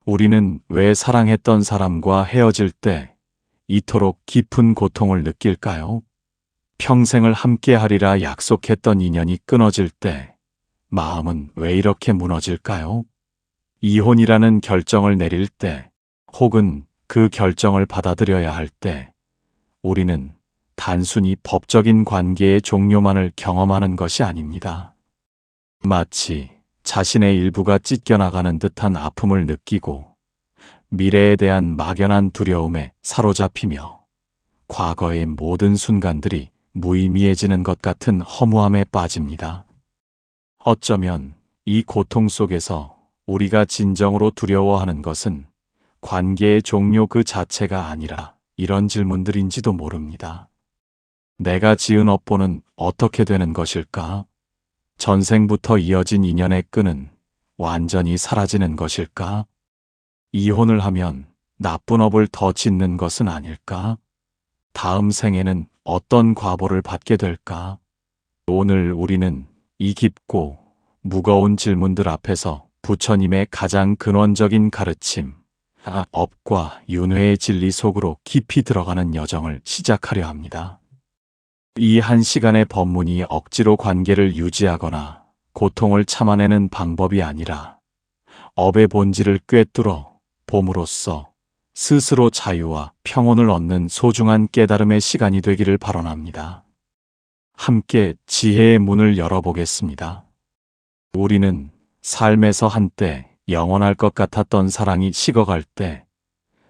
우리는 왜 사랑했던 사람과 헤어질 때 이토록 깊은 고통을 느낄까요? 평생을 함께하리라 약속했던 인연이 끊어질 때 마음은 왜 이렇게 무너질까요? 이혼이라는 결정을 내릴 때, 혹은 그 결정을 받아들여야 할 때, 우리는 단순히 법적인 관계의 종료만을 경험하는 것이 아닙니다. 마치 자신의 일부가 찢겨나가는 듯한 아픔을 느끼고 미래에 대한 막연한 두려움에 사로잡히며 과거의 모든 순간들이 무의미해지는 것 같은 허무함에 빠집니다. 어쩌면 이 고통 속에서 우리가 진정으로 두려워하는 것은 관계의 종료 그 자체가 아니라 이런 질문들인지도 모릅니다. 내가 지은 업보는 어떻게 되는 것일까? 전생부터 이어진 인연의 끈은 완전히 사라지는 것일까? 이혼을 하면 나쁜 업을 더 짓는 것은 아닐까? 다음 생에는 어떤 과보를 받게 될까? 오늘 우리는 이 깊고 무거운 질문들 앞에서 부처님의 가장 근원적인 가르침, 업과 윤회의 진리 속으로 깊이 들어가는 여정을 시작하려 합니다. 이 한 시간의 법문이 억지로 관계를 유지하거나 고통을 참아내는 방법이 아니라 업의 본질을 꿰뚫어 봄으로써 스스로 자유와 평온을 얻는 소중한 깨달음의 시간이 되기를 발언합니다. 함께 지혜의 문을 열어보겠습니다. 우리는 삶에서 한때 영원할 것 같았던 사랑이 식어갈 때,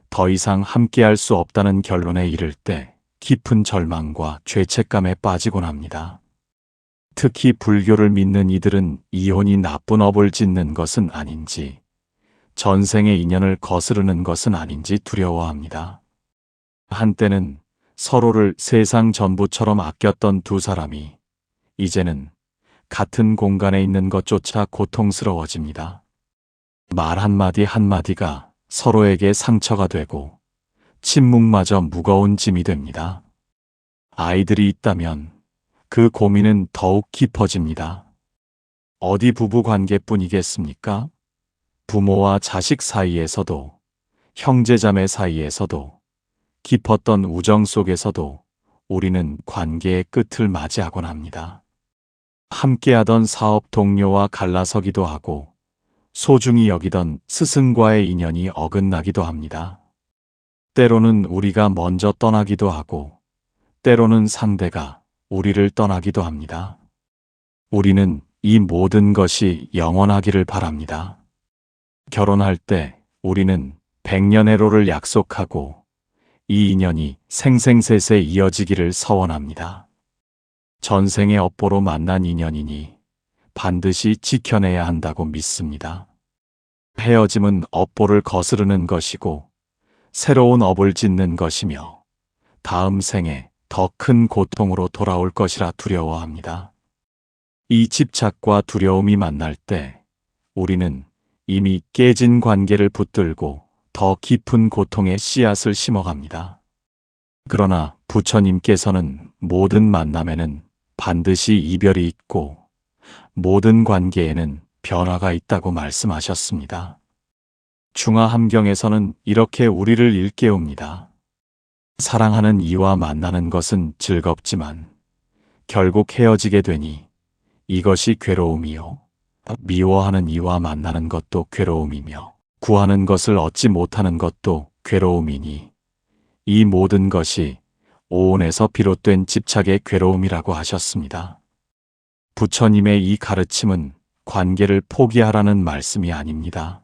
더 이상 함께할 수 없다는 결론에 이를 때 깊은 절망과 죄책감에 빠지곤 합니다. 특히 불교를 믿는 이들은 이혼이 나쁜 업을 짓는 것은 아닌지, 전생의 인연을 거스르는 것은 아닌지 두려워합니다. 한때는 서로를 세상 전부처럼 아꼈던 두 사람이 이제는 같은 공간에 있는 것조차 고통스러워집니다. 말 한마디 한마디가 서로에게 상처가 되고 침묵마저 무거운 짐이 됩니다. 아이들이 있다면 그 고민은 더욱 깊어집니다. 어디 부부 관계뿐이겠습니까? 부모와 자식 사이에서도, 형제자매 사이에서도, 깊었던 우정 속에서도 우리는 관계의 끝을 맞이하곤 합니다. 함께하던 사업 동료와 갈라서기도 하고, 소중히 여기던 스승과의 인연이 어긋나기도 합니다. 때로는 우리가 먼저 떠나기도 하고, 때로는 상대가 우리를 떠나기도 합니다. 우리는 이 모든 것이 영원하기를 바랍니다. 결혼할 때 우리는 백년해로를 약속하고 이 인연이 생생세세 이어지기를 서원합니다. 전생의 업보로 만난 인연이니 반드시 지켜내야 한다고 믿습니다. 헤어짐은 업보를 거스르는 것이고 새로운 업을 짓는 것이며 다음 생에 더 큰 고통으로 돌아올 것이라 두려워합니다. 이 집착과 두려움이 만날 때 우리는 이미 깨진 관계를 붙들고 더 깊은 고통의 씨앗을 심어갑니다. 그러나 부처님께서는 모든 만남에는 반드시 이별이 있고 모든 관계에는 변화가 있다고 말씀하셨습니다. 중화함경에서는 이렇게 우리를 일깨웁니다. 사랑하는 이와 만나는 것은 즐겁지만 결국 헤어지게 되니 이것이 괴로움이요. 미워하는 이와 만나는 것도 괴로움이며 구하는 것을 얻지 못하는 것도 괴로움이니 이 모든 것이 오온에서 비롯된 집착의 괴로움이라고 하셨습니다. 부처님의 이 가르침은 관계를 포기하라는 말씀이 아닙니다.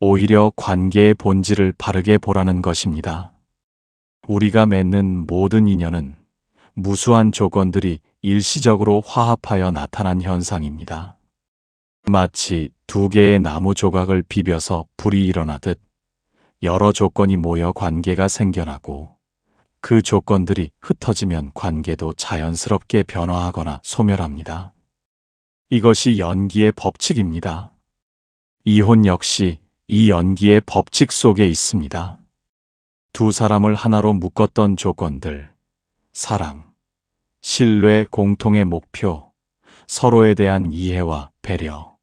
오히려 관계의 본질을 바르게 보라는 것입니다. 우리가 맺는 모든 인연은 무수한 조건들이 일시적으로 화합하여 나타난 현상입니다. 마치 두 개의 나무 조각을 비벼서 불이 일어나듯 여러 조건이 모여 관계가 생겨나고 그 조건들이 흩어지면 관계도 자연스럽게 변화하거나 소멸합니다. 이것이 연기의 법칙입니다. 이혼 역시 이 연기의 법칙 속에 있습니다. 두 사람을 하나로 묶었던 조건들, 사랑, 신뢰, 공통의 목표, 서로에 대한 이해와 배려,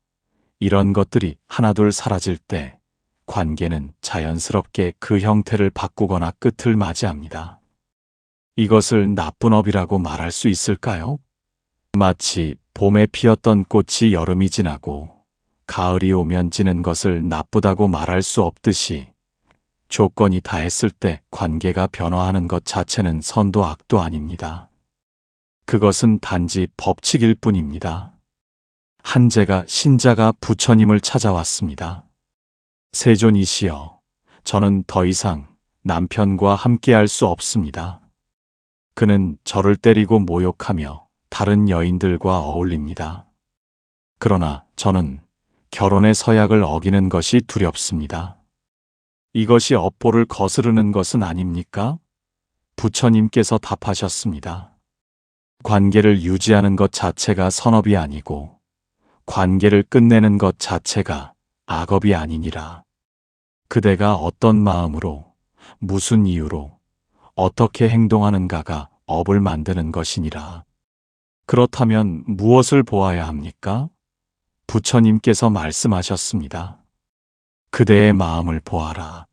이런 것들이 하나둘 사라질 때 관계는 자연스럽게 그 형태를 바꾸거나 끝을 맞이합니다. 이것을 나쁜 업이라고 말할 수 있을까요? 마치 봄에 피었던 꽃이 여름이 지나고 가을이 오면 지는 것을 나쁘다고 말할 수 없듯이 조건이 다했을 때 관계가 변화하는 것 자체는 선도 악도 아닙니다. 그것은 단지 법칙일 뿐입니다. 한제가 신자가 부처님을 찾아왔습니다. 세존이시여, 저는 더 이상 남편과 함께할 수 없습니다. 그는 저를 때리고 모욕하며 다른 여인들과 어울립니다. 그러나 저는 결혼의 서약을 어기는 것이 두렵습니다. 이것이 업보를 거스르는 것은 아닙니까? 부처님께서 답하셨습니다. 관계를 유지하는 것 자체가 선업이 아니고 관계를 끝내는 것 자체가 악업이 아니니라. 그대가 어떤 마음으로, 무슨 이유로, 어떻게 행동하는가가 업을 만드는 것이니라. 그렇다면 무엇을 보아야 합니까? 부처님께서 말씀하셨습니다. 그대의 마음을 보아라.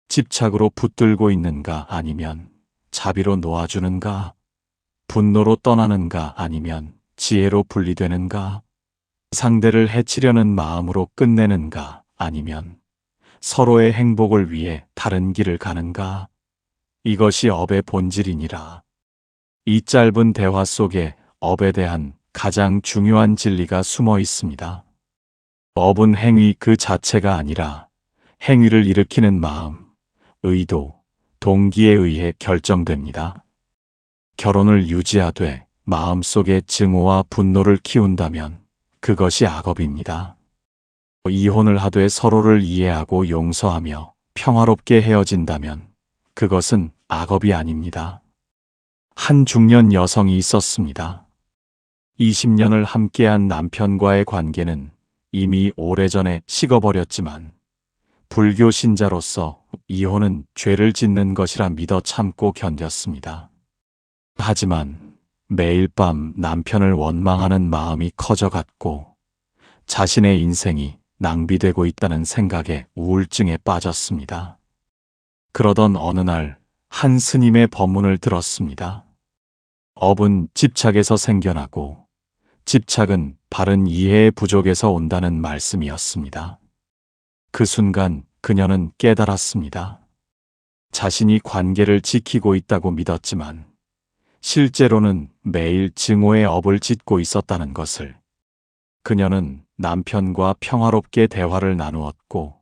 집착으로 붙들고 있는가 아니면 자비로 놓아주는가? 분노로 떠나는가 아니면 지혜로 분리되는가? 상대를 해치려는 마음으로 끝내는가 아니면 서로의 행복을 위해 다른 길을 가는가? 이것이 업의 본질이니라. 이 짧은 대화 속에 업에 대한 가장 중요한 진리가 숨어 있습니다. 업은 행위 그 자체가 아니라 행위를 일으키는 마음, 의도, 동기에 의해 결정됩니다. 결혼을 유지하되 마음속에 증오와 분노를 키운다면 그것이 악업입니다. 이혼을 하되 서로를 이해하고 용서하며 평화롭게 헤어진다면 그것은 악업이 아닙니다. 한 중년 여성이 있었습니다. 20년을 함께한 남편과의 관계는 이미 오래전에 식어버렸지만 불교 신자로서 이혼은 죄를 짓는 것이라 믿어 참고 견뎠습니다. 하지만 매일 밤 남편을 원망하는 마음이 커져갔고 자신의 인생이 낭비되고 있다는 생각에 우울증에 빠졌습니다. 그러던 어느 날 한 스님의 법문을 들었습니다. 업은 집착에서 생겨나고 집착은 바른 이해의 부족에서 온다는 말씀이었습니다. 그 순간 그녀는 깨달았습니다. 자신이 관계를 지키고 있다고 믿었지만 실제로는 매일 증오의 업을 짓고 있었다는 것을. 그녀는 남편과 평화롭게 대화를 나누었고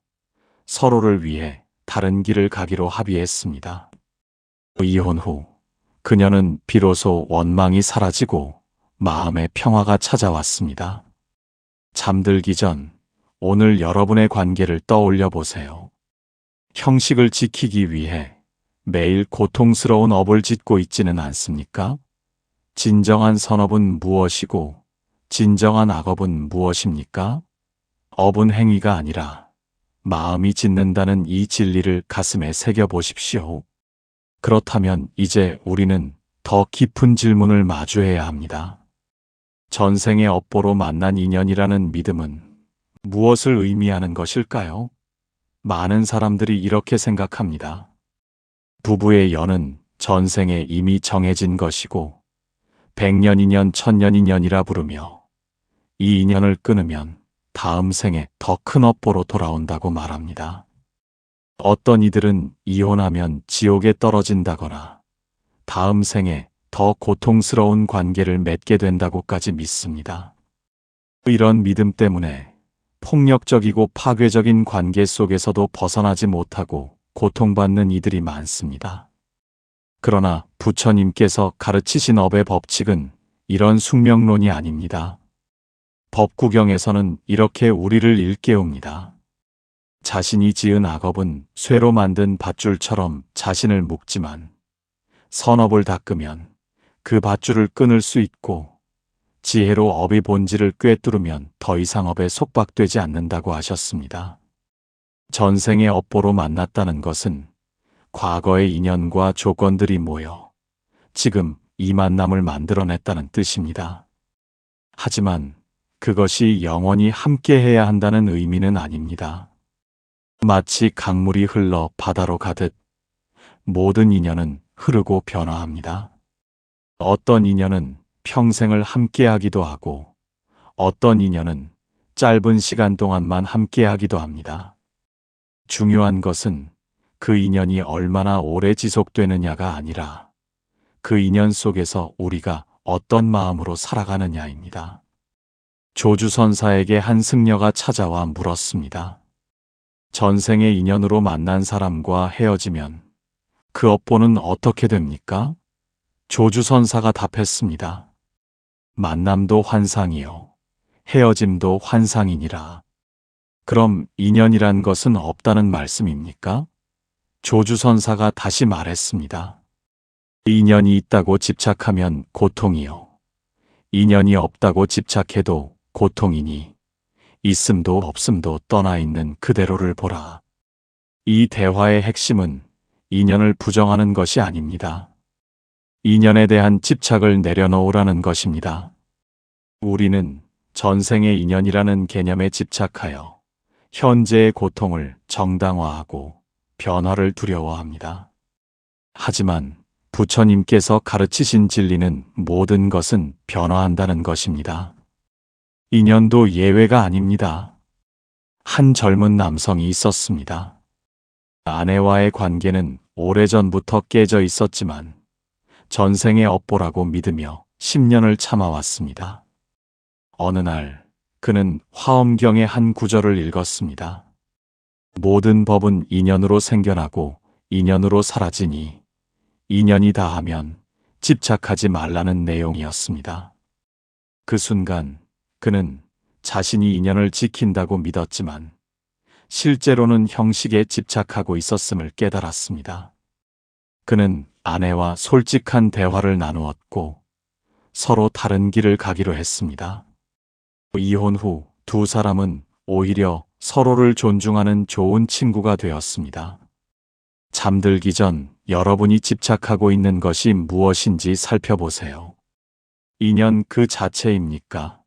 서로를 위해 다른 길을 가기로 합의했습니다. 이혼 후 그녀는 비로소 원망이 사라지고 마음의 평화가 찾아왔습니다. 잠들기 전 오늘 여러분의 관계를 떠올려 보세요. 형식을 지키기 위해 매일 고통스러운 업을 짓고 있지는 않습니까? 진정한 선업은 무엇이고 진정한 악업은 무엇입니까? 업은 행위가 아니라 마음이 짓는다는 이 진리를 가슴에 새겨 보십시오. 그렇다면 이제 우리는 더 깊은 질문을 마주해야 합니다. 전생의 업보로 만난 인연이라는 믿음은 무엇을 의미하는 것일까요? 많은 사람들이 이렇게 생각합니다. 부부의 연은 전생에 이미 정해진 것이고 100년 인연, 1000년 인연이라 부르며 이 인연을 끊으면 다음 생에 더 큰 업보로 돌아온다고 말합니다. 어떤 이들은 이혼하면 지옥에 떨어진다거나 다음 생에 더 고통스러운 관계를 맺게 된다고까지 믿습니다. 이런 믿음 때문에 폭력적이고 파괴적인 관계 속에서도 벗어나지 못하고 고통받는 이들이 많습니다. 그러나 부처님께서 가르치신 업의 법칙은 이런 숙명론이 아닙니다. 법구경에서는 이렇게 우리를 일깨웁니다. 자신이 지은 악업은 쇠로 만든 밧줄처럼 자신을 묶지만 선업을 닦으면 그 밧줄을 끊을 수 있고 지혜로 업의 본질을 꿰뚫으면 더 이상 업에 속박되지 않는다고 하셨습니다. 전생의 업보로 만났다는 것은 과거의 인연과 조건들이 모여 지금 이 만남을 만들어냈다는 뜻입니다. 하지만 그것이 영원히 함께해야 한다는 의미는 아닙니다. 마치 강물이 흘러 바다로 가듯 모든 인연은 흐르고 변화합니다. 어떤 인연은 평생을 함께하기도 하고 어떤 인연은 짧은 시간 동안만 함께하기도 합니다. 중요한 것은 그 인연이 얼마나 오래 지속되느냐가 아니라 그 인연 속에서 우리가 어떤 마음으로 살아가느냐입니다. 조주선사에게 한 승려가 찾아와 물었습니다. 전생의 인연으로 만난 사람과 헤어지면 그 업보는 어떻게 됩니까? 조주선사가 답했습니다. 만남도 환상이요. 헤어짐도 환상이니라. 그럼 인연이란 것은 없다는 말씀입니까? 조주선사가 다시 말했습니다. 인연이 있다고 집착하면 고통이요. 인연이 없다고 집착해도 고통이니 있음도 없음도 떠나 있는 그대로를 보라. 이 대화의 핵심은 인연을 부정하는 것이 아닙니다. 인연에 대한 집착을 내려놓으라는 것입니다. 우리는 전생의 인연이라는 개념에 집착하여 현재의 고통을 정당화하고 변화를 두려워합니다. 하지만 부처님께서 가르치신 진리는 모든 것은 변화한다는 것입니다. 인연도 예외가 아닙니다. 한 젊은 남성이 있었습니다. 아내와의 관계는 오래전부터 깨져 있었지만 전생의 업보라고 믿으며 10년을 참아왔습니다. 어느 날 그는 화엄경의 한 구절을 읽었습니다. 모든 법은 인연으로 생겨나고 인연으로 사라지니 인연이 다하면 집착하지 말라는 내용이었습니다. 그 순간 그는 자신이 인연을 지킨다고 믿었지만 실제로는 형식에 집착하고 있었음을 깨달았습니다. 그는 아내와 솔직한 대화를 나누었고 서로 다른 길을 가기로 했습니다. 이혼 후 두 사람은 오히려 서로를 존중하는 좋은 친구가 되었습니다. 잠들기 전 여러분이 집착하고 있는 것이 무엇인지 살펴보세요. 인연 그 자체입니까?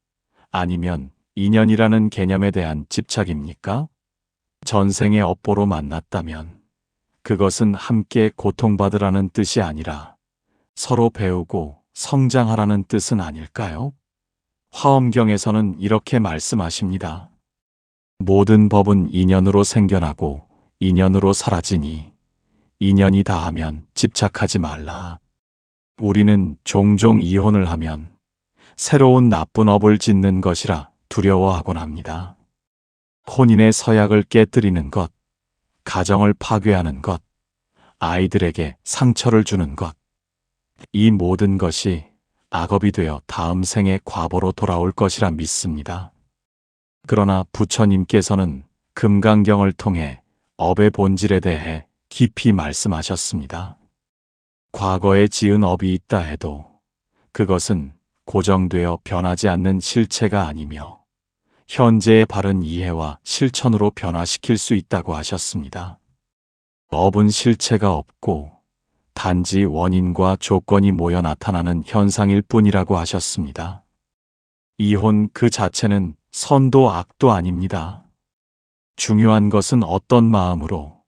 아니면 인연이라는 개념에 대한 집착입니까? 전생의 업보로 만났다면 그것은 함께 고통받으라는 뜻이 아니라 서로 배우고 성장하라는 뜻은 아닐까요? 화엄경에서는 이렇게 말씀하십니다. 모든 법은 인연으로 생겨나고 인연으로 사라지니 인연이 다하면 집착하지 말라. 우리는 종종 이혼을 하면 새로운 나쁜 업을 짓는 것이라 두려워하곤 합니다. 혼인의 서약을 깨뜨리는 것, 가정을 파괴하는 것, 아이들에게 상처를 주는 것, 이 모든 것이 악업이 되어 다음 생의 과보로 돌아올 것이라 믿습니다. 그러나 부처님께서는 금강경을 통해 업의 본질에 대해 깊이 말씀하셨습니다. 과거에 지은 업이 있다 해도 그것은 고정되어 변하지 않는 실체가 아니며 현재의 바른 이해와 실천으로 변화시킬 수 있다고 하셨습니다. 업은 실체가 없고 단지 원인과 조건이 모여 나타나는 현상일 뿐이라고 하셨습니다. 이혼 그 자체는 선도 악도 아닙니다. 중요한 것은 어떤 마음으로,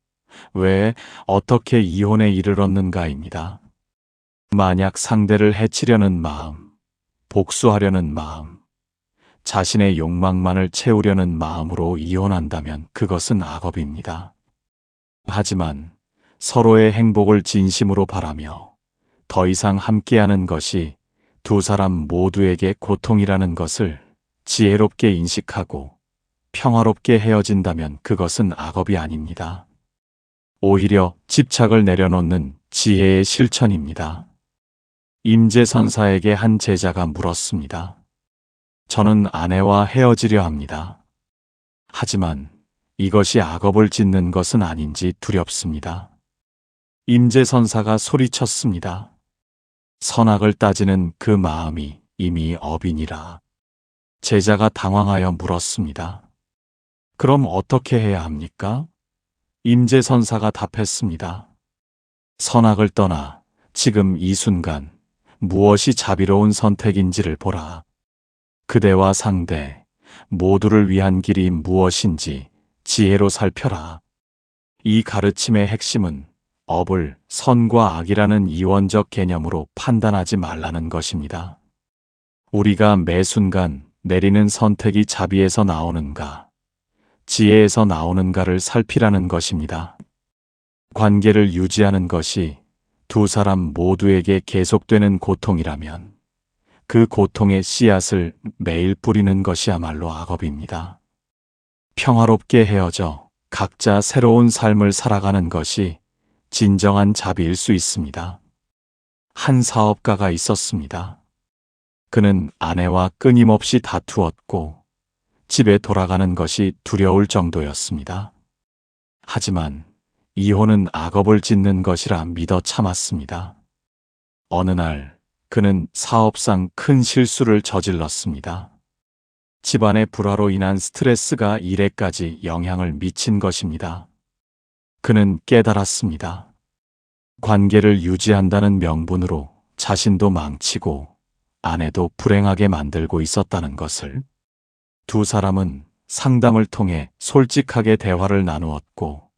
왜, 어떻게 이혼에 이르렀는가입니다. 만약 상대를 해치려는 마음, 복수하려는 마음, 자신의 욕망만을 채우려는 마음으로 이혼한다면 그것은 악업입니다. 하지만 서로의 행복을 진심으로 바라며 더 이상 함께하는 것이 두 사람 모두에게 고통이라는 것을 지혜롭게 인식하고 평화롭게 헤어진다면 그것은 악업이 아닙니다. 오히려 집착을 내려놓는 지혜의 실천입니다. 임재선사에게 한 제자가 물었습니다. 저는 아내와 헤어지려 합니다. 하지만 이것이 악업을 짓는 것은 아닌지 두렵습니다. 임재선사가 소리쳤습니다. 선악을 따지는 그 마음이 이미 업이니라. 제자가 당황하여 물었습니다. 그럼 어떻게 해야 합니까? 임재선사가 답했습니다. 선악을 떠나 지금 이 순간 무엇이 자비로운 선택인지를 보라. 그대와 상대 모두를 위한 길이 무엇인지 지혜로 살펴라. 이 가르침의 핵심은 업을 선과 악이라는 이원적 개념으로 판단하지 말라는 것입니다. 우리가 매 순간 내리는 선택이 자비에서 나오는가, 지혜에서 나오는가를 살피라는 것입니다. 관계를 유지하는 것이 두 사람 모두에게 계속되는 고통이라면 그 고통의 씨앗을 매일 뿌리는 것이야말로 악업입니다. 평화롭게 헤어져 각자 새로운 삶을 살아가는 것이 진정한 자비일 수 있습니다. 한 사업가가 있었습니다. 그는 아내와 끊임없이 다투었고 집에 돌아가는 것이 두려울 정도였습니다. 하지만 이혼은 악업을 짓는 것이라 믿어 참았습니다. 어느 날 그는 사업상 큰 실수를 저질렀습니다. 집안의 불화로 인한 스트레스가 일에까지 영향을 미친 것입니다. 그는 깨달았습니다. 관계를 유지한다는 명분으로 자신도 망치고 아내도 불행하게 만들고 있었다는 것을. 두 사람은 상담을 통해 솔직하게 대화를 나누었고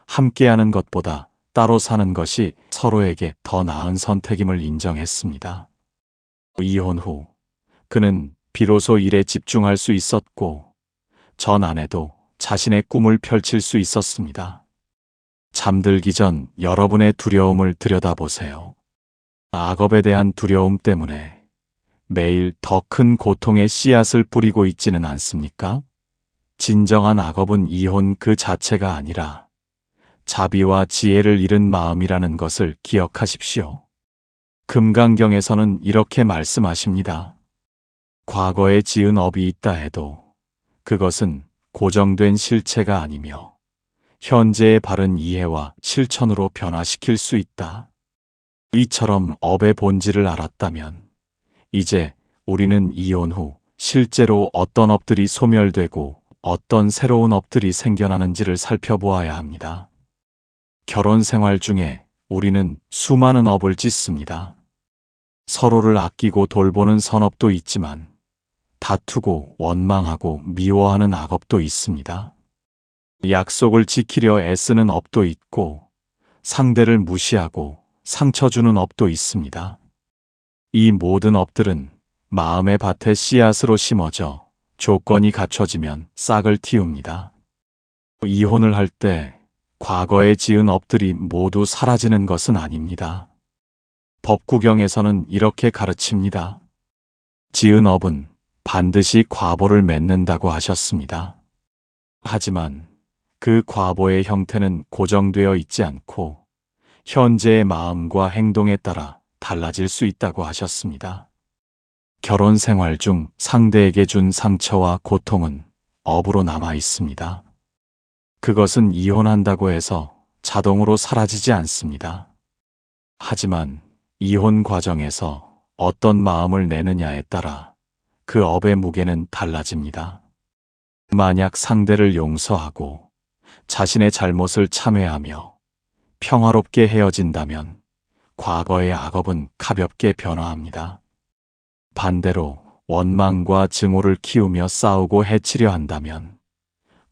함께하는 것보다 따로 사는 것이 서로에게 더 나은 선택임을 인정했습니다. 이혼 후 그는 비로소 일에 집중할 수 있었고 전 아내도 자신의 꿈을 펼칠 수 있었습니다. 잠들기 전 여러분의 두려움을 들여다보세요. 악업에 대한 두려움 때문에 매일 더 큰 고통의 씨앗을 뿌리고 있지는 않습니까? 진정한 악업은 이혼 그 자체가 아니라 자비와 지혜를 잃은 마음이라는 것을 기억하십시오. 금강경에서는 이렇게 말씀하십니다. 과거에 지은 업이 있다 해도 그것은 고정된 실체가 아니며 현재의 바른 이해와 실천으로 변화시킬 수 있다. 이처럼 업의 본질을 알았다면 이제 우리는 이혼 후 실제로 어떤 업들이 소멸되고 어떤 새로운 업들이 생겨나는지를 살펴보아야 합니다. 결혼 생활 중에 우리는 수많은 업을 짓습니다. 서로를 아끼고 돌보는 선업도 있지만 다투고 원망하고 미워하는 악업도 있습니다. 약속을 지키려 애쓰는 업도 있고 상대를 무시하고 상처 주는 업도 있습니다. 이 모든 업들은 마음의 밭에 씨앗으로 심어져 조건이 갖춰지면 싹을 틔웁니다. 이혼을 할 때 과거에 지은 업들이 모두 사라지는 것은 아닙니다. 법구경에서는 이렇게 가르칩니다. 지은 업은 반드시 과보를 맺는다고 하셨습니다. 하지만 그 과보의 형태는 고정되어 있지 않고 현재의 마음과 행동에 따라 달라질 수 있다고 하셨습니다. 결혼 생활 중 상대에게 준 상처와 고통은 업으로 남아 있습니다. 그것은 이혼한다고 해서 자동으로 사라지지 않습니다. 하지만 이혼 과정에서 어떤 마음을 내느냐에 따라 그 업의 무게는 달라집니다. 만약 상대를 용서하고 자신의 잘못을 참회하며 평화롭게 헤어진다면 과거의 악업은 가볍게 변화합니다. 반대로 원망과 증오를 키우며 싸우고 해치려 한다면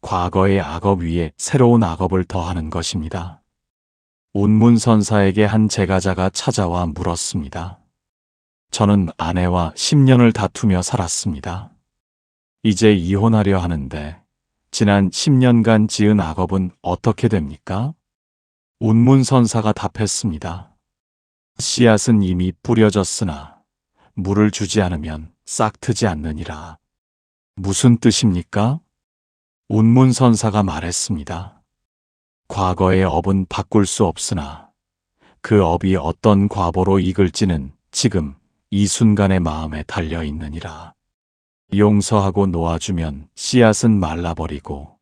과거의 악업 위에 새로운 악업을 더하는 것입니다. 운문선사에게 한 제가자가 찾아와 물었습니다. 저는 아내와 10년을 다투며 살았습니다. 이제 이혼하려 하는데 지난 10년간 지은 악업은 어떻게 됩니까? 운문선사가 답했습니다. 씨앗은 이미 뿌려졌으나 물을 주지 않으면 싹트지 않느니라. 무슨 뜻입니까? 운문선사가 말했습니다. 과거의 업은 바꿀 수 없으나 그 업이 어떤 과보로 이끌지는 지금 이 순간의 마음에 달려 있느니라. 용서하고 놓아주면 씨앗은 말라버리고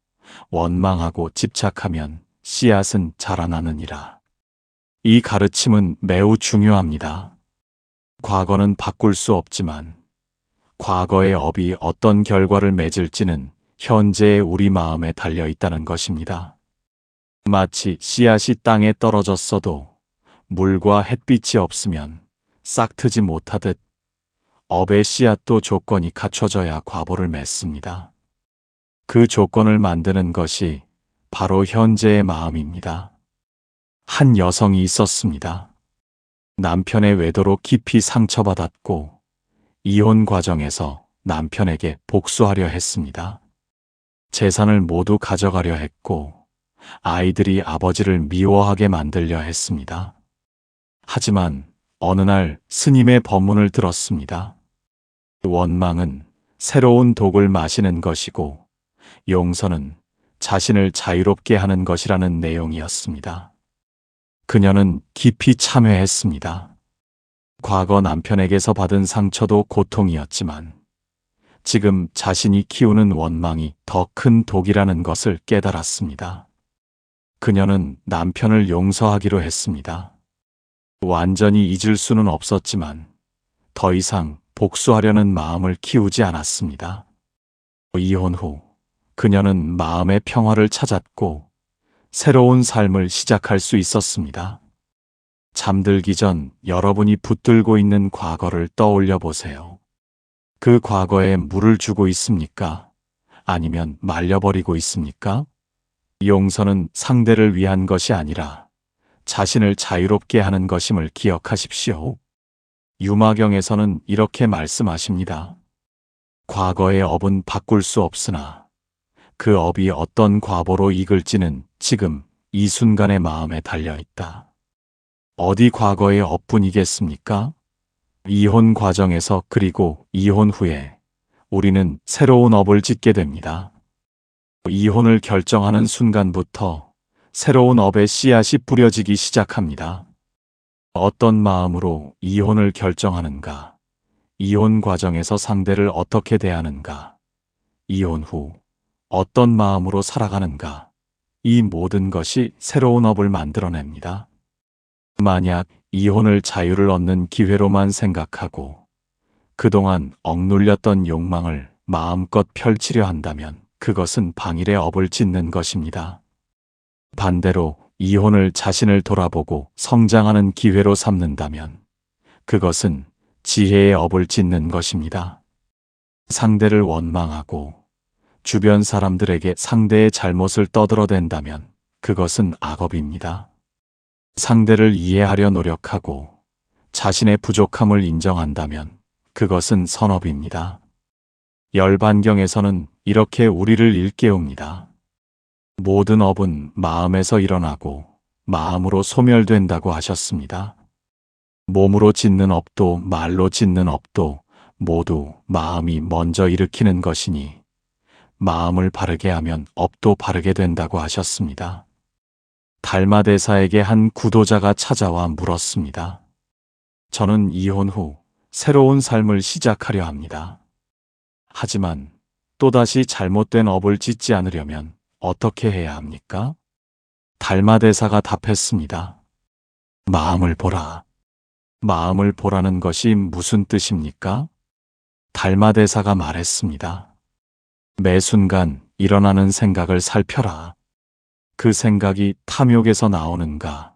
원망하고 집착하면 씨앗은 자라나느니라. 이 가르침은 매우 중요합니다. 과거는 바꿀 수 없지만 과거의 업이 어떤 결과를 맺을지는 현재의 우리 마음에 달려 있다는 것입니다. 마치 씨앗이 땅에 떨어졌어도 물과 햇빛이 없으면 싹트지 못하듯 업의 씨앗도 조건이 갖춰져야 과보를 맺습니다. 그 조건을 만드는 것이 바로 현재의 마음입니다. 한 여성이 있었습니다. 남편의 외도로 깊이 상처받았고 이혼 과정에서 남편에게 복수하려 했습니다. 재산을 모두 가져가려 했고 아이들이 아버지를 미워하게 만들려 했습니다. 하지만 어느 날 스님의 법문을 들었습니다. 원망은 새로운 독을 마시는 것이고 용서는 자신을 자유롭게 하는 것이라는 내용이었습니다. 그녀는 깊이 참회했습니다. 과거 남편에게서 받은 상처도 고통이었지만 지금 자신이 키우는 원망이 더 큰 독이라는 것을 깨달았습니다. 그녀는 남편을 용서하기로 했습니다. 완전히 잊을 수는 없었지만 더 이상 복수하려는 마음을 키우지 않았습니다. 이혼 후 그녀는 마음의 평화를 찾았고 새로운 삶을 시작할 수 있었습니다. 잠들기 전 여러분이 붙들고 있는 과거를 떠올려 보세요. 그 과거에 물을 주고 있습니까? 아니면 말려버리고 있습니까? 용서는 상대를 위한 것이 아니라 자신을 자유롭게 하는 것임을 기억하십시오. 유마경에서는 이렇게 말씀하십니다. 과거의 업은 바꿀 수 없으나 그 업이 어떤 과보로 이끌지는 지금 이 순간의 마음에 달려있다. 어디 과거의 업뿐이겠습니까? 이혼 과정에서 그리고 이혼 후에 우리는 새로운 업을 짓게 됩니다. 이혼을 결정하는 순간부터 새로운 업의 씨앗이 뿌려지기 시작합니다. 어떤 마음으로 이혼을 결정하는가? 이혼 과정에서 상대를 어떻게 대하는가? 이혼 후 어떤 마음으로 살아가는가? 이 모든 것이 새로운 업을 만들어냅니다. 만약 이혼을 자유를 얻는 기회로만 생각하고 그동안 억눌렸던 욕망을 마음껏 펼치려 한다면 그것은 방일의 업을 짓는 것입니다. 반대로 이혼을 자신을 돌아보고 성장하는 기회로 삼는다면 그것은 지혜의 업을 짓는 것입니다. 상대를 원망하고 주변 사람들에게 상대의 잘못을 떠들어댄다면 그것은 악업입니다. 상대를 이해하려 노력하고 자신의 부족함을 인정한다면 그것은 선업입니다. 열반경에서는 이렇게 우리를 일깨웁니다. 모든 업은 마음에서 일어나고 마음으로 소멸된다고 하셨습니다. 몸으로 짓는 업도 말로 짓는 업도 모두 마음이 먼저 일으키는 것이니 마음을 바르게 하면 업도 바르게 된다고 하셨습니다. 달마대사에게 한 구도자가 찾아와 물었습니다. 저는 이혼 후 새로운 삶을 시작하려 합니다. 하지만 또다시 잘못된 업을 짓지 않으려면 어떻게 해야 합니까? 달마대사가 답했습니다. 마음을 보라. 마음을 보라는 것이 무슨 뜻입니까? 달마대사가 말했습니다. 매 순간 일어나는 생각을 살펴라. 그 생각이 탐욕에서 나오는가,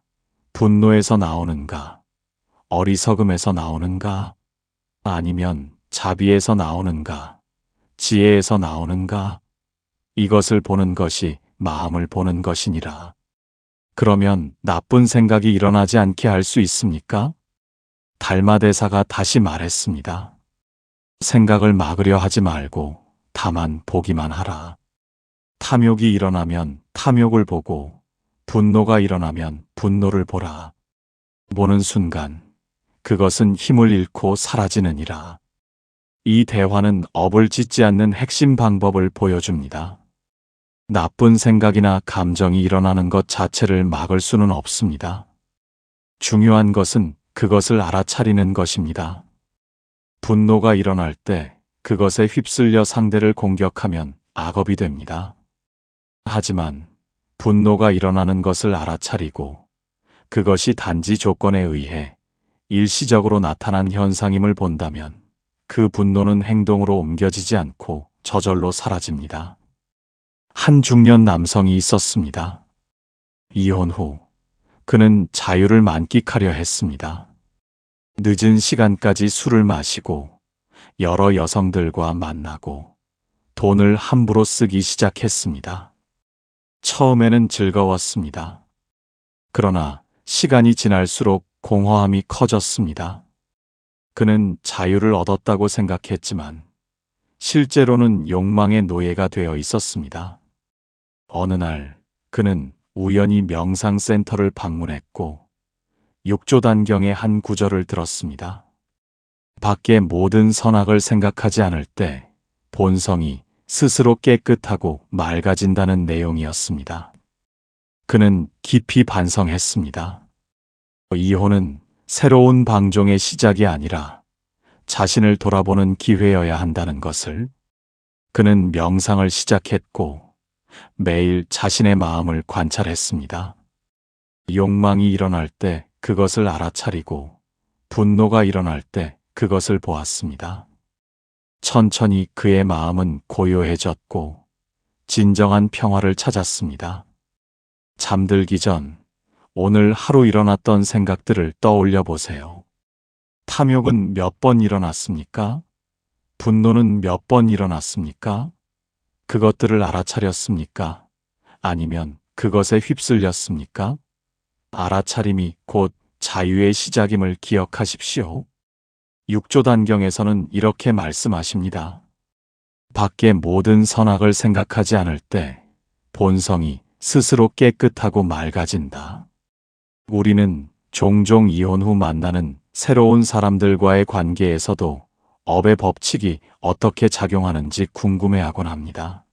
분노에서 나오는가, 어리석음에서 나오는가, 아니면 자비에서 나오는가, 지혜에서 나오는가, 이것을 보는 것이 마음을 보는 것이니라. 그러면 나쁜 생각이 일어나지 않게 할 수 있습니까? 달마대사가 다시 말했습니다. 생각을 막으려 하지 말고 다만 보기만 하라. 탐욕이 일어나면 탐욕을 보고 분노가 일어나면 분노를 보라. 보는 순간 그것은 힘을 잃고 사라지느니라. 이 대화는 업을 짓지 않는 핵심 방법을 보여줍니다. 나쁜 생각이나 감정이 일어나는 것 자체를 막을 수는 없습니다. 중요한 것은 그것을 알아차리는 것입니다. 분노가 일어날 때 그것에 휩쓸려 상대를 공격하면 악업이 됩니다. 하지만 분노가 일어나는 것을 알아차리고 그것이 단지 조건에 의해 일시적으로 나타난 현상임을 본다면 그 분노는 행동으로 옮겨지지 않고 저절로 사라집니다. 한 중년 남성이 있었습니다. 이혼 후 그는 자유를 만끽하려 했습니다. 늦은 시간까지 술을 마시고 여러 여성들과 만나고 돈을 함부로 쓰기 시작했습니다. 처음에는 즐거웠습니다. 그러나 시간이 지날수록 공허함이 커졌습니다. 그는 자유를 얻었다고 생각했지만 실제로는 욕망의 노예가 되어 있었습니다. 어느 날 그는 우연히 명상센터를 방문했고 6조 단경의 한 구절을 들었습니다. 밖의 모든 선악을 생각하지 않을 때 본성이 스스로 깨끗하고 맑아진다는 내용이었습니다. 그는 깊이 반성했습니다. 이혼은 새로운 방종의 시작이 아니라 자신을 돌아보는 기회여야 한다는 것을. 그는 명상을 시작했고 매일 자신의 마음을 관찰했습니다. 욕망이 일어날 때 그것을 알아차리고 분노가 일어날 때 그것을 보았습니다. 천천히 그의 마음은 고요해졌고 진정한 평화를 찾았습니다. 잠들기 전 오늘 하루 일어났던 생각들을 떠올려 보세요. 탐욕은 몇 번 일어났습니까? 분노는 몇 번 일어났습니까? 그것들을 알아차렸습니까? 아니면 그것에 휩쓸렸습니까? 알아차림이 곧 자유의 시작임을 기억하십시오. 6조 단경에서는 이렇게 말씀하십니다. 밖의 모든 선악을 생각하지 않을 때 본성이 스스로 깨끗하고 맑아진다. 우리는 종종 이혼 후 만나는 새로운 사람들과의 관계에서도 업의 법칙이 어떻게 작용하는지 궁금해하곤 합니다.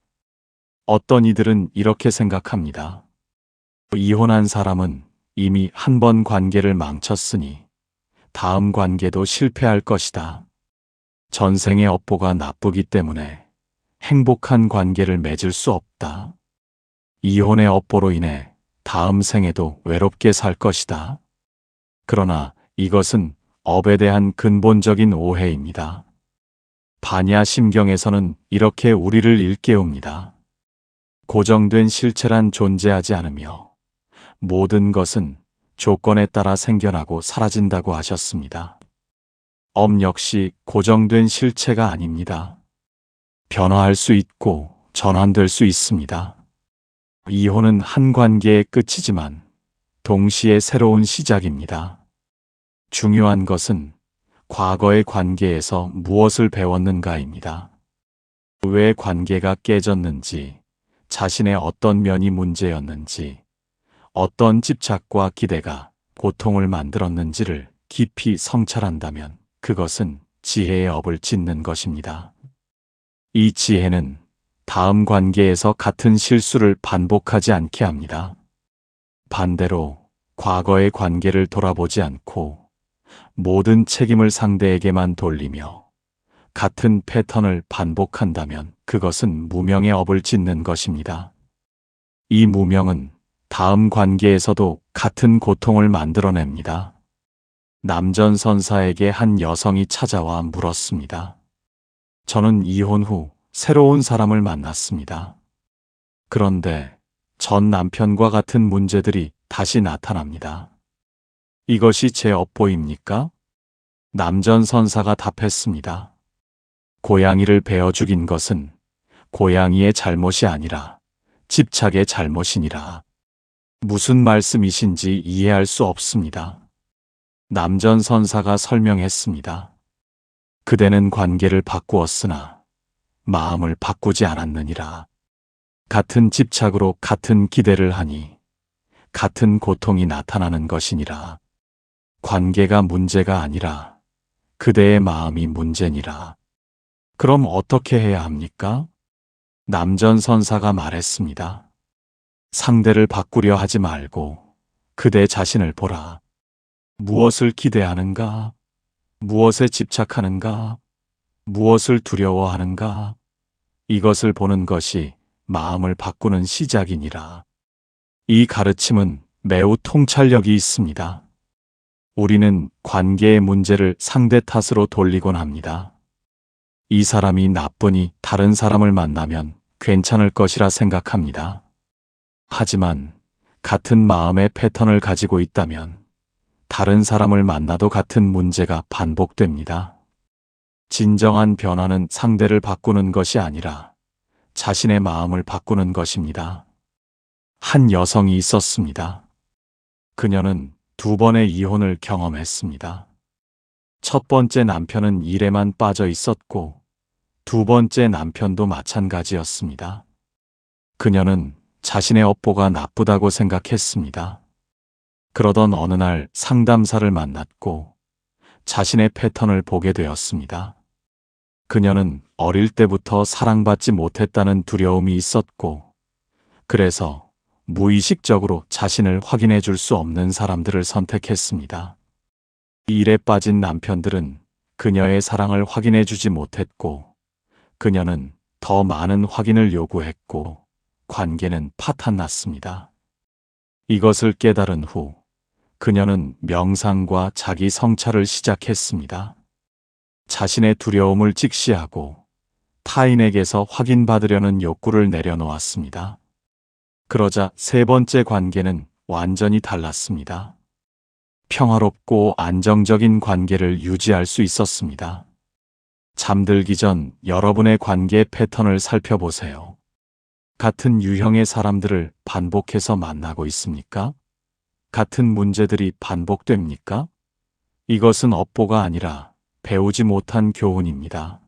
어떤 이들은 이렇게 생각합니다. 이혼한 사람은 이미 한 번 관계를 망쳤으니 다음 관계도 실패할 것이다. 전생의 업보가 나쁘기 때문에 행복한 관계를 맺을 수 없다. 이혼의 업보로 인해 다음 생에도 외롭게 살 것이다. 그러나 이것은 업에 대한 근본적인 오해입니다. 반야 심경에서는 이렇게 우리를 일깨웁니다. 고정된 실체란 존재하지 않으며 모든 것은 조건에 따라 생겨나고 사라진다고 하셨습니다. 업 역시 고정된 실체가 아닙니다. 변화할 수 있고 전환될 수 있습니다. 이혼은 한 관계의 끝이지만 동시에 새로운 시작입니다. 중요한 것은 과거의 관계에서 무엇을 배웠는가입니다. 왜 관계가 깨졌는지, 자신의 어떤 면이 문제였는지, 어떤 집착과 기대가 고통을 만들었는지를 깊이 성찰한다면 그것은 지혜의 업을 짓는 것입니다. 이 지혜는 다음 관계에서 같은 실수를 반복하지 않게 합니다. 반대로 과거의 관계를 돌아보지 않고 모든 책임을 상대에게만 돌리며 같은 패턴을 반복한다면 그것은 무명의 업을 짓는 것입니다. 이 무명은 다음 관계에서도 같은 고통을 만들어냅니다. 남전선사에게 한 여성이 찾아와 물었습니다. 저는 이혼 후 새로운 사람을 만났습니다. 그런데 전 남편과 같은 문제들이 다시 나타납니다. 이것이 제 업보입니까? 남전선사가 답했습니다. 고양이를 베어 죽인 것은 고양이의 잘못이 아니라 집착의 잘못이니라. 무슨 말씀이신지 이해할 수 없습니다. 남전선사가 설명했습니다. 그대는 관계를 바꾸었으나 마음을 바꾸지 않았느니라. 같은 집착으로 같은 기대를 하니 같은 고통이 나타나는 것이니라. 관계가 문제가 아니라 그대의 마음이 문제니라. 그럼 어떻게 해야 합니까? 남전선사가 말했습니다. 상대를 바꾸려 하지 말고 그대 자신을 보라. 무엇을 기대하는가? 무엇에 집착하는가? 무엇을 두려워하는가? 이것을 보는 것이 마음을 바꾸는 시작이니라. 이 가르침은 매우 통찰력이 있습니다. 우리는 관계의 문제를 상대 탓으로 돌리곤 합니다. 이 사람이 나쁘니 다른 사람을 만나면 괜찮을 것이라 생각합니다. 하지만 같은 마음의 패턴을 가지고 있다면 다른 사람을 만나도 같은 문제가 반복됩니다. 진정한 변화는 상대를 바꾸는 것이 아니라 자신의 마음을 바꾸는 것입니다. 한 여성이 있었습니다. 그녀는 2번의 이혼을 경험했습니다. 첫 번째 남편은 일에만 빠져 있었고 2번째 남편도 마찬가지였습니다. 그녀는 자신의 업보가 나쁘다고 생각했습니다. 그러던 어느 날 상담사를 만났고 자신의 패턴을 보게 되었습니다. 그녀는 어릴 때부터 사랑받지 못했다는 두려움이 있었고, 그래서 무의식적으로 자신을 확인해 줄 수 없는 사람들을 선택했습니다. 일에 빠진 남편들은 그녀의 사랑을 확인해 주지 못했고, 그녀는 더 많은 확인을 요구했고, 관계는 파탄났습니다. 이것을 깨달은 후, 그녀는 명상과 자기 성찰을 시작했습니다. 자신의 두려움을 직시하고 타인에게서 확인받으려는 욕구를 내려놓았습니다. 그러자 3번째 관계는 완전히 달랐습니다. 평화롭고 안정적인 관계를 유지할 수 있었습니다. 잠들기 전 여러분의 관계 패턴을 살펴보세요. 같은 유형의 사람들을 반복해서 만나고 있습니까? 같은 문제들이 반복됩니까? 이것은 업보가 아니라 배우지 못한 교훈입니다.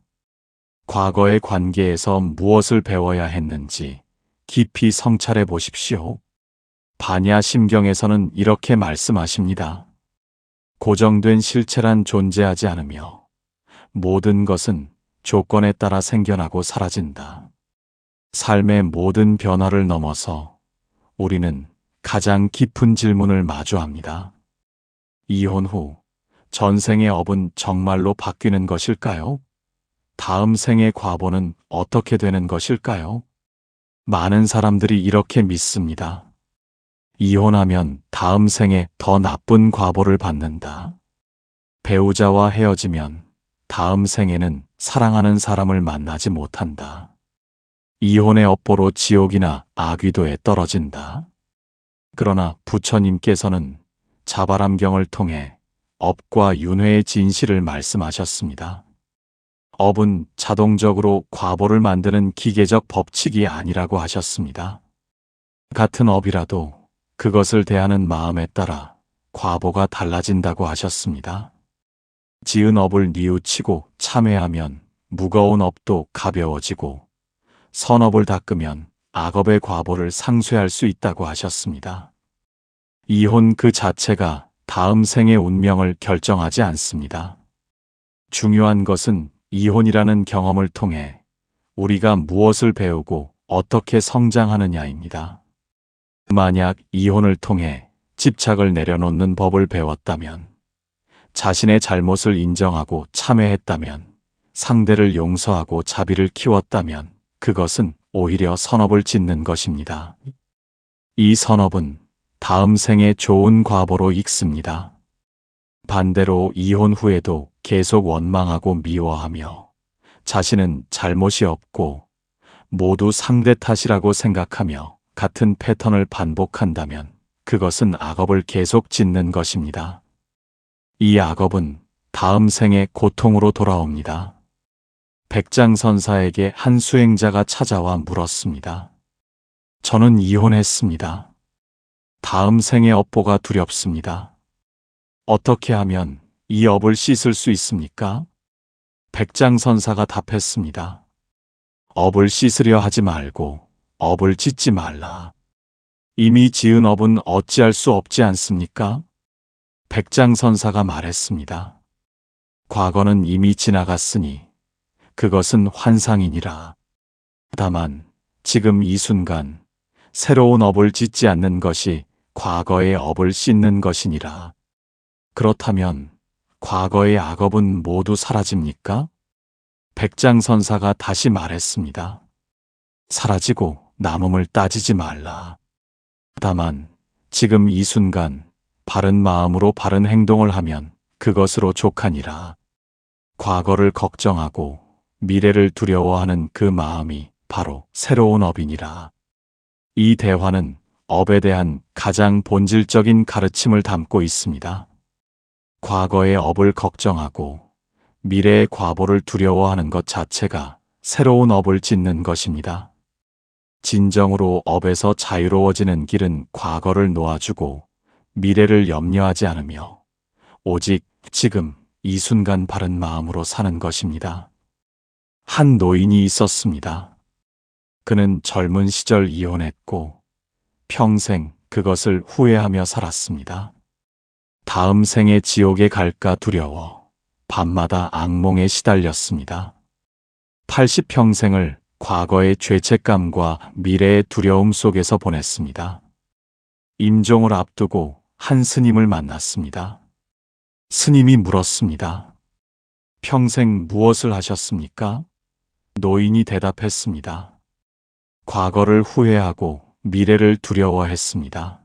과거의 관계에서 무엇을 배워야 했는지 깊이 성찰해 보십시오. 반야심경에서는 이렇게 말씀하십니다. 고정된 실체란 존재하지 않으며 모든 것은 조건에 따라 생겨나고 사라진다. 삶의 모든 변화를 넘어서 우리는 가장 깊은 질문을 마주합니다. 이혼 후 전생의 업은 정말로 바뀌는 것일까요? 다음 생의 과보는 어떻게 되는 것일까요? 많은 사람들이 이렇게 믿습니다. 이혼하면 다음 생에 더 나쁜 과보를 받는다. 배우자와 헤어지면 다음 생에는 사랑하는 사람을 만나지 못한다. 이혼의 업보로 지옥이나 아귀도에 떨어진다. 그러나 부처님께서는 자바람경을 통해 업과 윤회의 진실을 말씀하셨습니다. 업은 자동적으로 과보를 만드는 기계적 법칙이 아니라고 하셨습니다. 같은 업이라도 그것을 대하는 마음에 따라 과보가 달라진다고 하셨습니다. 지은 업을 뉘우치고 참회하면 무거운 업도 가벼워지고 선업을 닦으면 악업의 과보를 상쇄할 수 있다고 하셨습니다. 이혼 그 자체가 다음 생의 운명을 결정하지 않습니다. 중요한 것은 이혼이라는 경험을 통해 우리가 무엇을 배우고 어떻게 성장하느냐입니다. 만약 이혼을 통해 집착을 내려놓는 법을 배웠다면, 자신의 잘못을 인정하고 참회했다면, 상대를 용서하고 자비를 키웠다면 그것은 오히려 선업을 짓는 것입니다. 이 선업은 다음 생에 좋은 과보로 익습니다. 반대로 이혼 후에도 계속 원망하고 미워하며 자신은 잘못이 없고 모두 상대 탓이라고 생각하며 같은 패턴을 반복한다면 그것은 악업을 계속 짓는 것입니다. 이 악업은 다음 생에 고통으로 돌아옵니다. 백장선사에게 한 수행자가 찾아와 물었습니다. 저는 이혼했습니다. 다음 생의 업보가 두렵습니다. 어떻게 하면 이 업을 씻을 수 있습니까? 백장선사가 답했습니다. 업을 씻으려 하지 말고 업을 짓지 말라. 이미 지은 업은 어찌할 수 없지 않습니까? 백장선사가 말했습니다. 과거는 이미 지나갔으니 그것은 환상이니라. 다만 지금 이 순간 새로운 업을 짓지 않는 것이 과거의 업을 씻는 것이니라. 그렇다면 과거의 악업은 모두 사라집니까? 백장선사가 다시 말했습니다. 사라지고 남음을 따지지 말라. 다만 지금 이 순간 바른 마음으로 바른 행동을 하면 그것으로 족하니라. 과거를 걱정하고 미래를 두려워하는 그 마음이 바로 새로운 업이니라. 이 대화는 업에 대한 가장 본질적인 가르침을 담고 있습니다. 과거의 업을 걱정하고 미래의 과보를 두려워하는 것 자체가 새로운 업을 짓는 것입니다. 진정으로 업에서 자유로워지는 길은 과거를 놓아주고 미래를 염려하지 않으며 오직 지금 이 순간 바른 마음으로 사는 것입니다. 한 노인이 있었습니다. 그는 젊은 시절 이혼했고 평생 그것을 후회하며 살았습니다. 다음 생에 지옥에 갈까 두려워 밤마다 악몽에 시달렸습니다. 80평생을 과거의 죄책감과 미래의 두려움 속에서 보냈습니다. 임종을 앞두고 한 스님을 만났습니다. 스님이 물었습니다. 평생 무엇을 하셨습니까? 노인이 대답했습니다. 과거를 후회하고 미래를 두려워했습니다.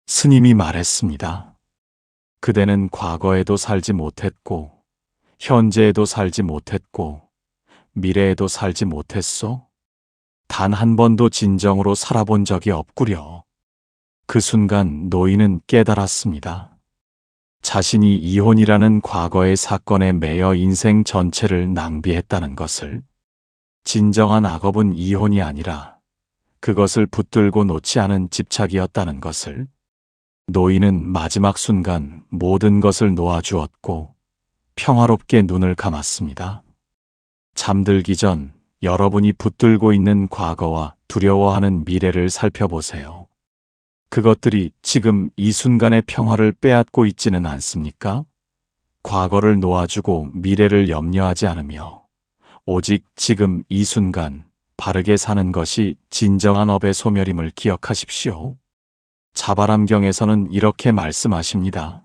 스님이 말했습니다. 그대는 과거에도 살지 못했고, 현재에도 살지 못했고, 미래에도 살지 못했소? 단 한 번도 진정으로 살아본 적이 없구려. 그 순간 노인은 깨달았습니다. 자신이 이혼이라는 과거의 사건에 매여 인생 전체를 낭비했다는 것을. 진정한 악업은 이혼이 아니라 그것을 붙들고 놓지 않은 집착이었다는 것을. 노인은 마지막 순간 모든 것을 놓아주었고 평화롭게 눈을 감았습니다. 잠들기 전 여러분이 붙들고 있는 과거와 두려워하는 미래를 살펴보세요. 그것들이 지금 이 순간의 평화를 빼앗고 있지는 않습니까? 과거를 놓아주고 미래를 염려하지 않으며 오직 지금 이 순간 바르게 사는 것이 진정한 업의 소멸임을 기억하십시오. 자바람경에서는 이렇게 말씀하십니다.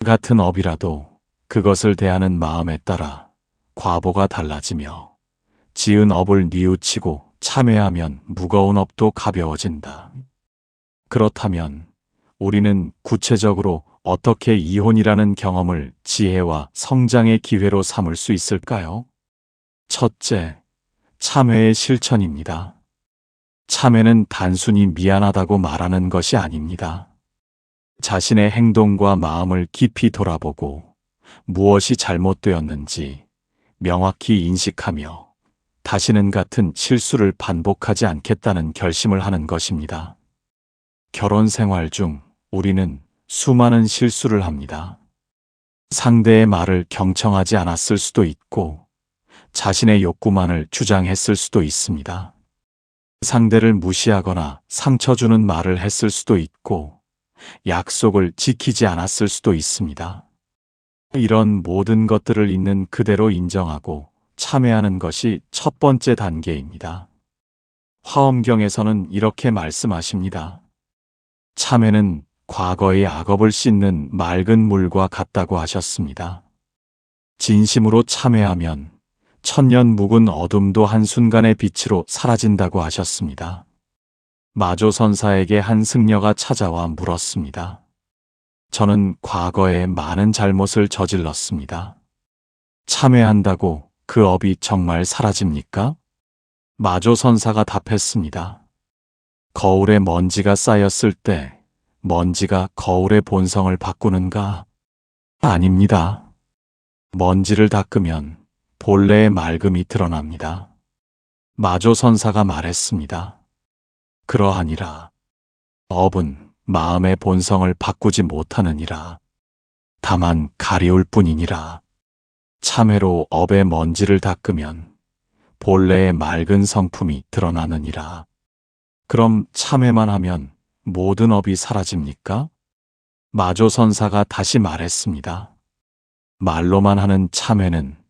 같은 업이라도 그것을 대하는 마음에 따라 과보가 달라지며 지은 업을 뉘우치고 참회하면 무거운 업도 가벼워진다. 그렇다면 우리는 구체적으로 어떻게 이혼이라는 경험을 지혜와 성장의 기회로 삼을 수 있을까요? 첫째, 참회의 실천입니다. 참회는 단순히 미안하다고 말하는 것이 아닙니다. 자신의 행동과 마음을 깊이 돌아보고 무엇이 잘못되었는지 명확히 인식하며 다시는 같은 실수를 반복하지 않겠다는 결심을 하는 것입니다. 결혼 생활 중 우리는 수많은 실수를 합니다. 상대의 말을 경청하지 않았을 수도 있고 자신의 욕구만을 주장했을 수도 있습니다. 상대를 무시하거나 상처 주는 말을 했을 수도 있고 약속을 지키지 않았을 수도 있습니다. 이런 모든 것들을 있는 그대로 인정하고 참회하는 것이 첫 번째 단계입니다. 화엄경에서는 이렇게 말씀하십니다. 참회는 과거의 악업을 씻는 맑은 물과 같다고 하셨습니다. 진심으로 참회하면 천년 묵은 어둠도 한순간의 빛으로 사라진다고 하셨습니다. 마조선사에게 한 승려가 찾아와 물었습니다. 저는 과거에 많은 잘못을 저질렀습니다. 참회한다고 그 업이 정말 사라집니까? 마조선사가 답했습니다. 거울에 먼지가 쌓였을 때 먼지가 거울의 본성을 바꾸는가? 아닙니다. 먼지를 닦으면 본래의 맑음이 드러납니다. 마조선사가 말했습니다. 그러하니라. 업은 마음의 본성을 바꾸지 못하느니라. 다만 가리울 뿐이니라. 참회로 업의 먼지를 닦으면 본래의 맑은 성품이 드러나느니라. 그럼 참회만 하면 모든 업이 사라집니까? 마조선사가 다시 말했습니다. 말로만 하는 참회는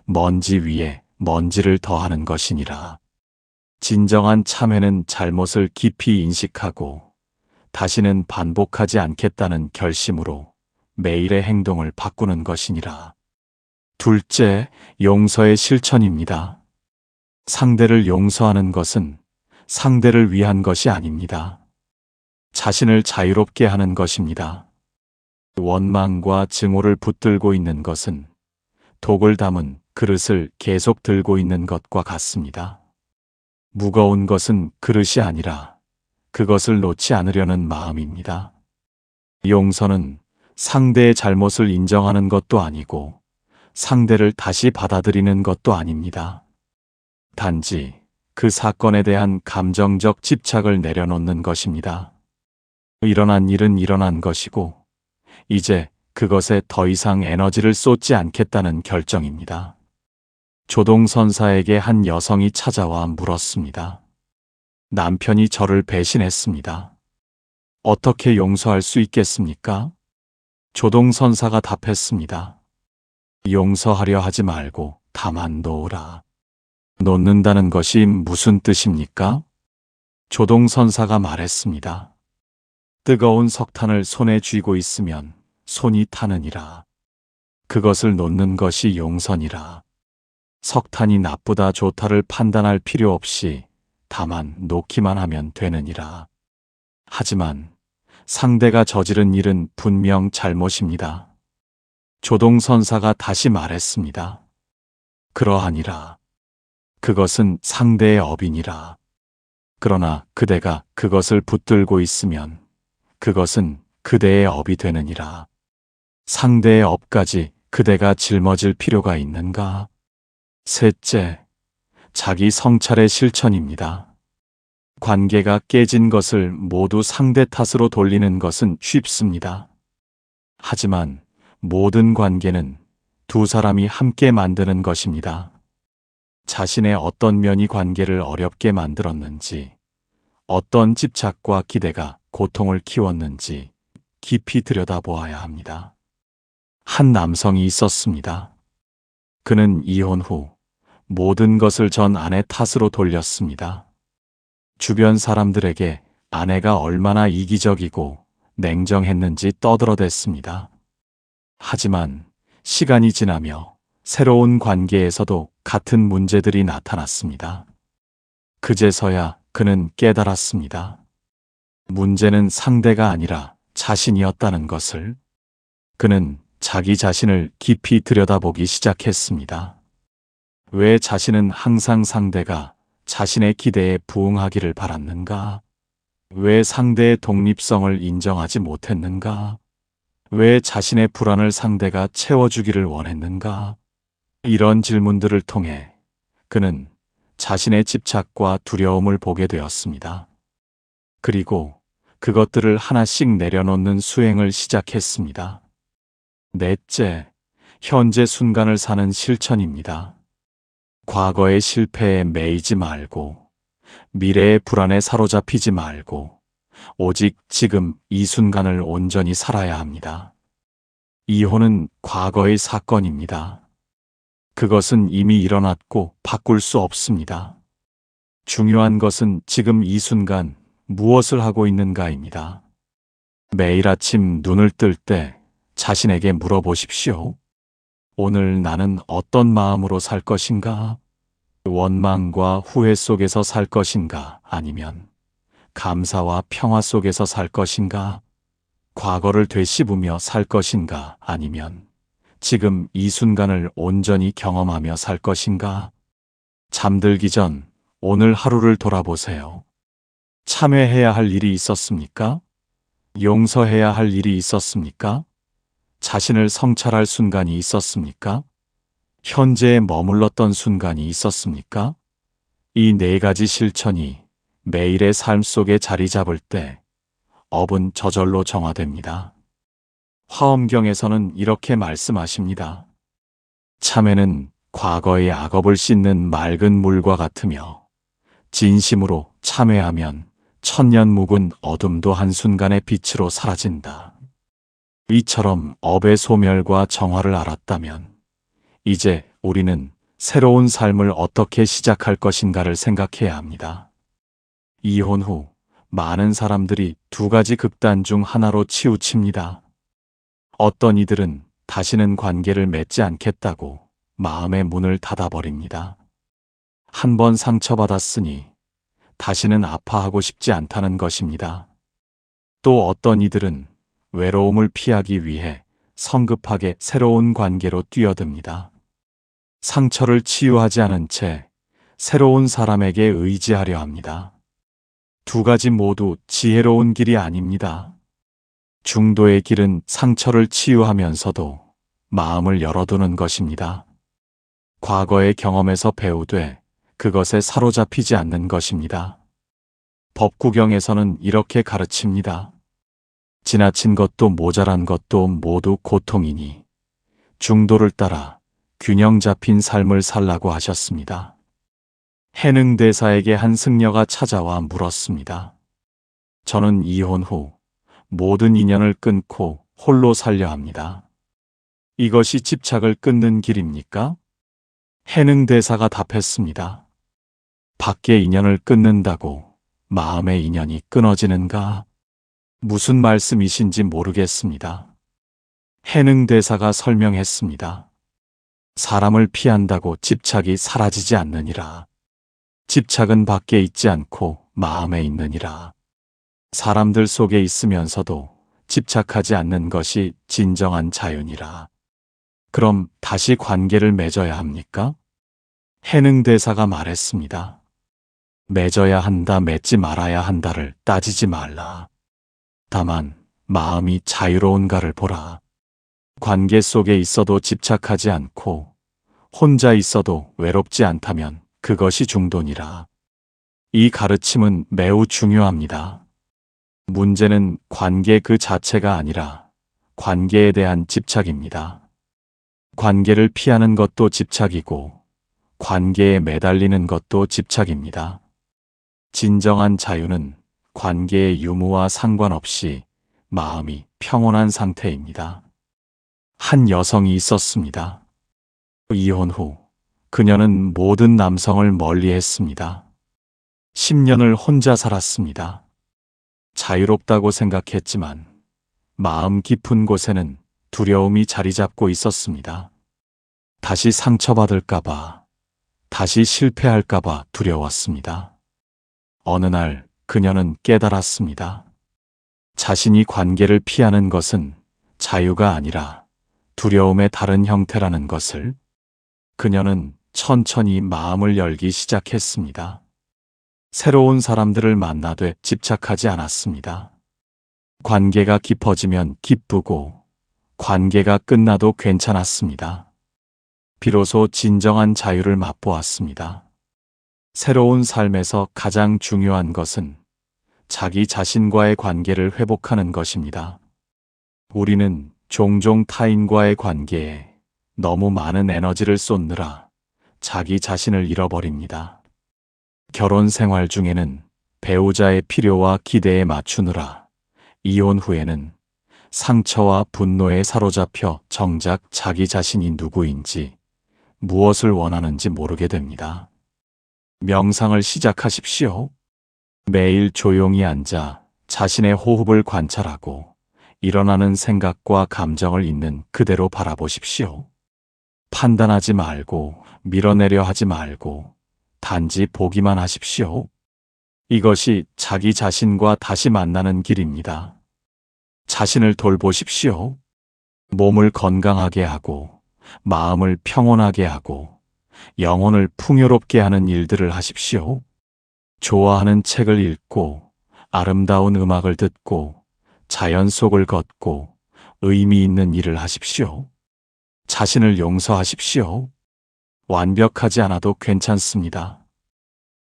먼지 위에 먼지를 더하는 것이니라. 진정한 참회는 잘못을 깊이 인식하고 다시는 반복하지 않겠다는 결심으로 매일의 행동을 바꾸는 것이니라. 둘째, 용서의 실천입니다. 상대를 용서하는 것은 상대를 위한 것이 아닙니다. 자신을 자유롭게 하는 것입니다. 원망과 증오를 붙들고 있는 것은 독을 담은 그릇을 계속 들고 있는 것과 같습니다. 무거운 것은 그릇이 아니라 그것을 놓지 않으려는 마음입니다. 용서는 상대의 잘못을 인정하는 것도 아니고 상대를 다시 받아들이는 것도 아닙니다. 단지 그 사건에 대한 감정적 집착을 내려놓는 것입니다. 일어난 일은 일어난 것이고, 이제 그것에 더 이상 에너지를 쏟지 않겠다는 결정입니다. 조동선사에게 한 여성이 찾아와 물었습니다. 남편이 저를 배신했습니다. 어떻게 용서할 수 있겠습니까? 조동선사가 답했습니다. 용서하려 하지 말고 다만 놓으라. 놓는다는 것이 무슨 뜻입니까? 조동선사가 말했습니다. 뜨거운 석탄을 손에 쥐고 있으면 손이 타느니라. 그것을 놓는 것이 용서니라. 석탄이 나쁘다 좋다를 판단할 필요 없이 다만 놓기만 하면 되느니라. 하지만 상대가 저지른 일은 분명 잘못입니다. 조동선사가 다시 말했습니다. 그러하니라. 그것은 상대의 업이니라. 그러나 그대가 그것을 붙들고 있으면 그것은 그대의 업이 되느니라. 상대의 업까지 그대가 짊어질 필요가 있는가? 셋째, 자기 성찰의 실천입니다. 관계가 깨진 것을 모두 상대 탓으로 돌리는 것은 쉽습니다. 하지만 모든 관계는 두 사람이 함께 만드는 것입니다. 자신의 어떤 면이 관계를 어렵게 만들었는지, 어떤 집착과 기대가 고통을 키웠는지 깊이 들여다보아야 합니다. 한 남성이 있었습니다. 그는 이혼 후 모든 것을 전 아내 탓으로 돌렸습니다. 주변 사람들에게 아내가 얼마나 이기적이고 냉정했는지 떠들어댔습니다. 하지만 시간이 지나며 새로운 관계에서도 같은 문제들이 나타났습니다. 그제서야 그는 깨달았습니다. 문제는 상대가 아니라 자신이었다는 것을. 그는 자기 자신을 깊이 들여다보기 시작했습니다. 왜 자신은 항상 상대가 자신의 기대에 부응하기를 바랐는가? 왜 상대의 독립성을 인정하지 못했는가? 왜 자신의 불안을 상대가 채워주기를 원했는가? 이런 질문들을 통해 그는 자신의 집착과 두려움을 보게 되었습니다. 그리고 그것들을 하나씩 내려놓는 수행을 시작했습니다. 넷째, 현재 순간을 사는 실천입니다. 과거의 실패에 매이지 말고, 미래의 불안에 사로잡히지 말고, 오직 지금 이 순간을 온전히 살아야 합니다. 이혼은 과거의 사건입니다. 그것은 이미 일어났고 바꿀 수 없습니다. 중요한 것은 지금 이 순간 무엇을 하고 있는가입니다. 매일 아침 눈을 뜰 때 자신에게 물어보십시오. 오늘 나는 어떤 마음으로 살 것인가? 원망과 후회 속에서 살 것인가? 아니면 감사와 평화 속에서 살 것인가? 과거를 되씹으며 살 것인가? 아니면 지금 이 순간을 온전히 경험하며 살 것인가? 잠들기 전 오늘 하루를 돌아보세요. 참회해야 할 일이 있었습니까? 용서해야 할 일이 있었습니까? 자신을 성찰할 순간이 있었습니까? 현재에 머물렀던 순간이 있었습니까? 이 네 가지 실천이 매일의 삶 속에 자리 잡을 때 업은 저절로 정화됩니다. 화엄경에서는 이렇게 말씀하십니다. 참회는 과거의 악업을 씻는 맑은 물과 같으며 진심으로 참회하면 천년 묵은 어둠도 한순간의 빛으로 사라진다. 이처럼 업의 소멸과 정화를 알았다면 이제 우리는 새로운 삶을 어떻게 시작할 것인가를 생각해야 합니다. 이혼 후 많은 사람들이 두 가지 극단 중 하나로 치우칩니다. 어떤 이들은 다시는 관계를 맺지 않겠다고 마음의 문을 닫아버립니다. 한 번 상처받았으니 다시는 아파하고 싶지 않다는 것입니다. 또 어떤 이들은 외로움을 피하기 위해 성급하게 새로운 관계로 뛰어듭니다. 상처를 치유하지 않은 채 새로운 사람에게 의지하려 합니다. 두 가지 모두 지혜로운 길이 아닙니다. 중도의 길은 상처를 치유하면서도 마음을 열어두는 것입니다. 과거의 경험에서 배우되 그것에 사로잡히지 않는 것입니다. 법구경에서는 이렇게 가르칩니다. 지나친 것도 모자란 것도 모두 고통이니 중도를 따라 균형 잡힌 삶을 살라고 하셨습니다. 해능대사에게 한 승려가 찾아와 물었습니다. 저는 이혼 후 모든 인연을 끊고 홀로 살려 합니다. 이것이 집착을 끊는 길입니까? 해능대사가 답했습니다. 밖의 인연을 끊는다고 마음의 인연이 끊어지는가? 무슨 말씀이신지 모르겠습니다. 해능대사가 설명했습니다. 사람을 피한다고 집착이 사라지지 않느니라. 집착은 밖에 있지 않고 마음에 있느니라. 사람들 속에 있으면서도 집착하지 않는 것이 진정한 자유니라. 그럼 다시 관계를 맺어야 합니까? 해능대사가 말했습니다. 맺어야 한다, 맺지 말아야 한다를 따지지 말라. 다만 마음이 자유로운가를 보라. 관계 속에 있어도 집착하지 않고 혼자 있어도 외롭지 않다면 그것이 중도니라. 이 가르침은 매우 중요합니다. 문제는 관계 그 자체가 아니라 관계에 대한 집착입니다. 관계를 피하는 것도 집착이고 관계에 매달리는 것도 집착입니다. 진정한 자유는 관계의 유무와 상관없이 마음이 평온한 상태입니다. 한 여성이 있었습니다. 이혼 후 그녀는 모든 남성을 멀리했습니다. 10년을 혼자 살았습니다. 자유롭다고 생각했지만 마음 깊은 곳에는 두려움이 자리 잡고 있었습니다. 다시 상처받을까봐, 다시 실패할까봐 두려웠습니다. 어느 날 그녀는 깨달았습니다. 자신이 관계를 피하는 것은 자유가 아니라 두려움의 다른 형태라는 것을. 그녀는 천천히 마음을 열기 시작했습니다. 새로운 사람들을 만나되 집착하지 않았습니다. 관계가 깊어지면 기쁘고 관계가 끝나도 괜찮았습니다. 비로소 진정한 자유를 맛보았습니다. 새로운 삶에서 가장 중요한 것은 자기 자신과의 관계를 회복하는 것입니다. 우리는 종종 타인과의 관계에 너무 많은 에너지를 쏟느라 자기 자신을 잃어버립니다. 결혼 생활 중에는 배우자의 필요와 기대에 맞추느라, 이혼 후에는 상처와 분노에 사로잡혀 정작 자기 자신이 누구인지, 무엇을 원하는지 모르게 됩니다. 명상을 시작하십시오. 매일 조용히 앉아 자신의 호흡을 관찰하고 일어나는 생각과 감정을 있는 그대로 바라보십시오. 판단하지 말고 밀어내려 하지 말고 단지 보기만 하십시오. 이것이 자기 자신과 다시 만나는 길입니다. 자신을 돌보십시오. 몸을 건강하게 하고 마음을 평온하게 하고 영혼을 풍요롭게 하는 일들을 하십시오. 좋아하는 책을 읽고 아름다운 음악을 듣고 자연 속을 걷고 의미 있는 일을 하십시오. 자신을 용서하십시오. 완벽하지 않아도 괜찮습니다.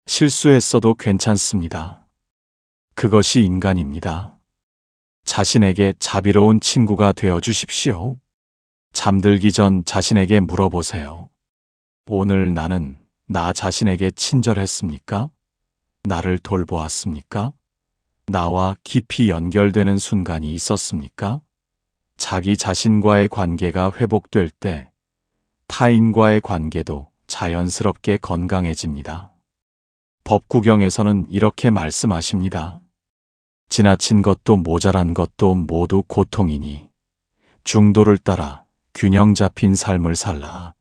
실수했어도 괜찮습니다. 그것이 인간입니다. 자신에게 자비로운 친구가 되어 주십시오. 잠들기 전 자신에게 물어보세요. 오늘 나는 나 자신에게 친절했습니까? 나를 돌보았습니까? 나와 깊이 연결되는 순간이 있었습니까? 자기 자신과의 관계가 회복될 때 타인과의 관계도 자연스럽게 건강해집니다. 법구경에서는 이렇게 말씀하십니다. 지나친 것도 모자란 것도 모두 고통이니 중도를 따라 균형 잡힌 삶을 살라.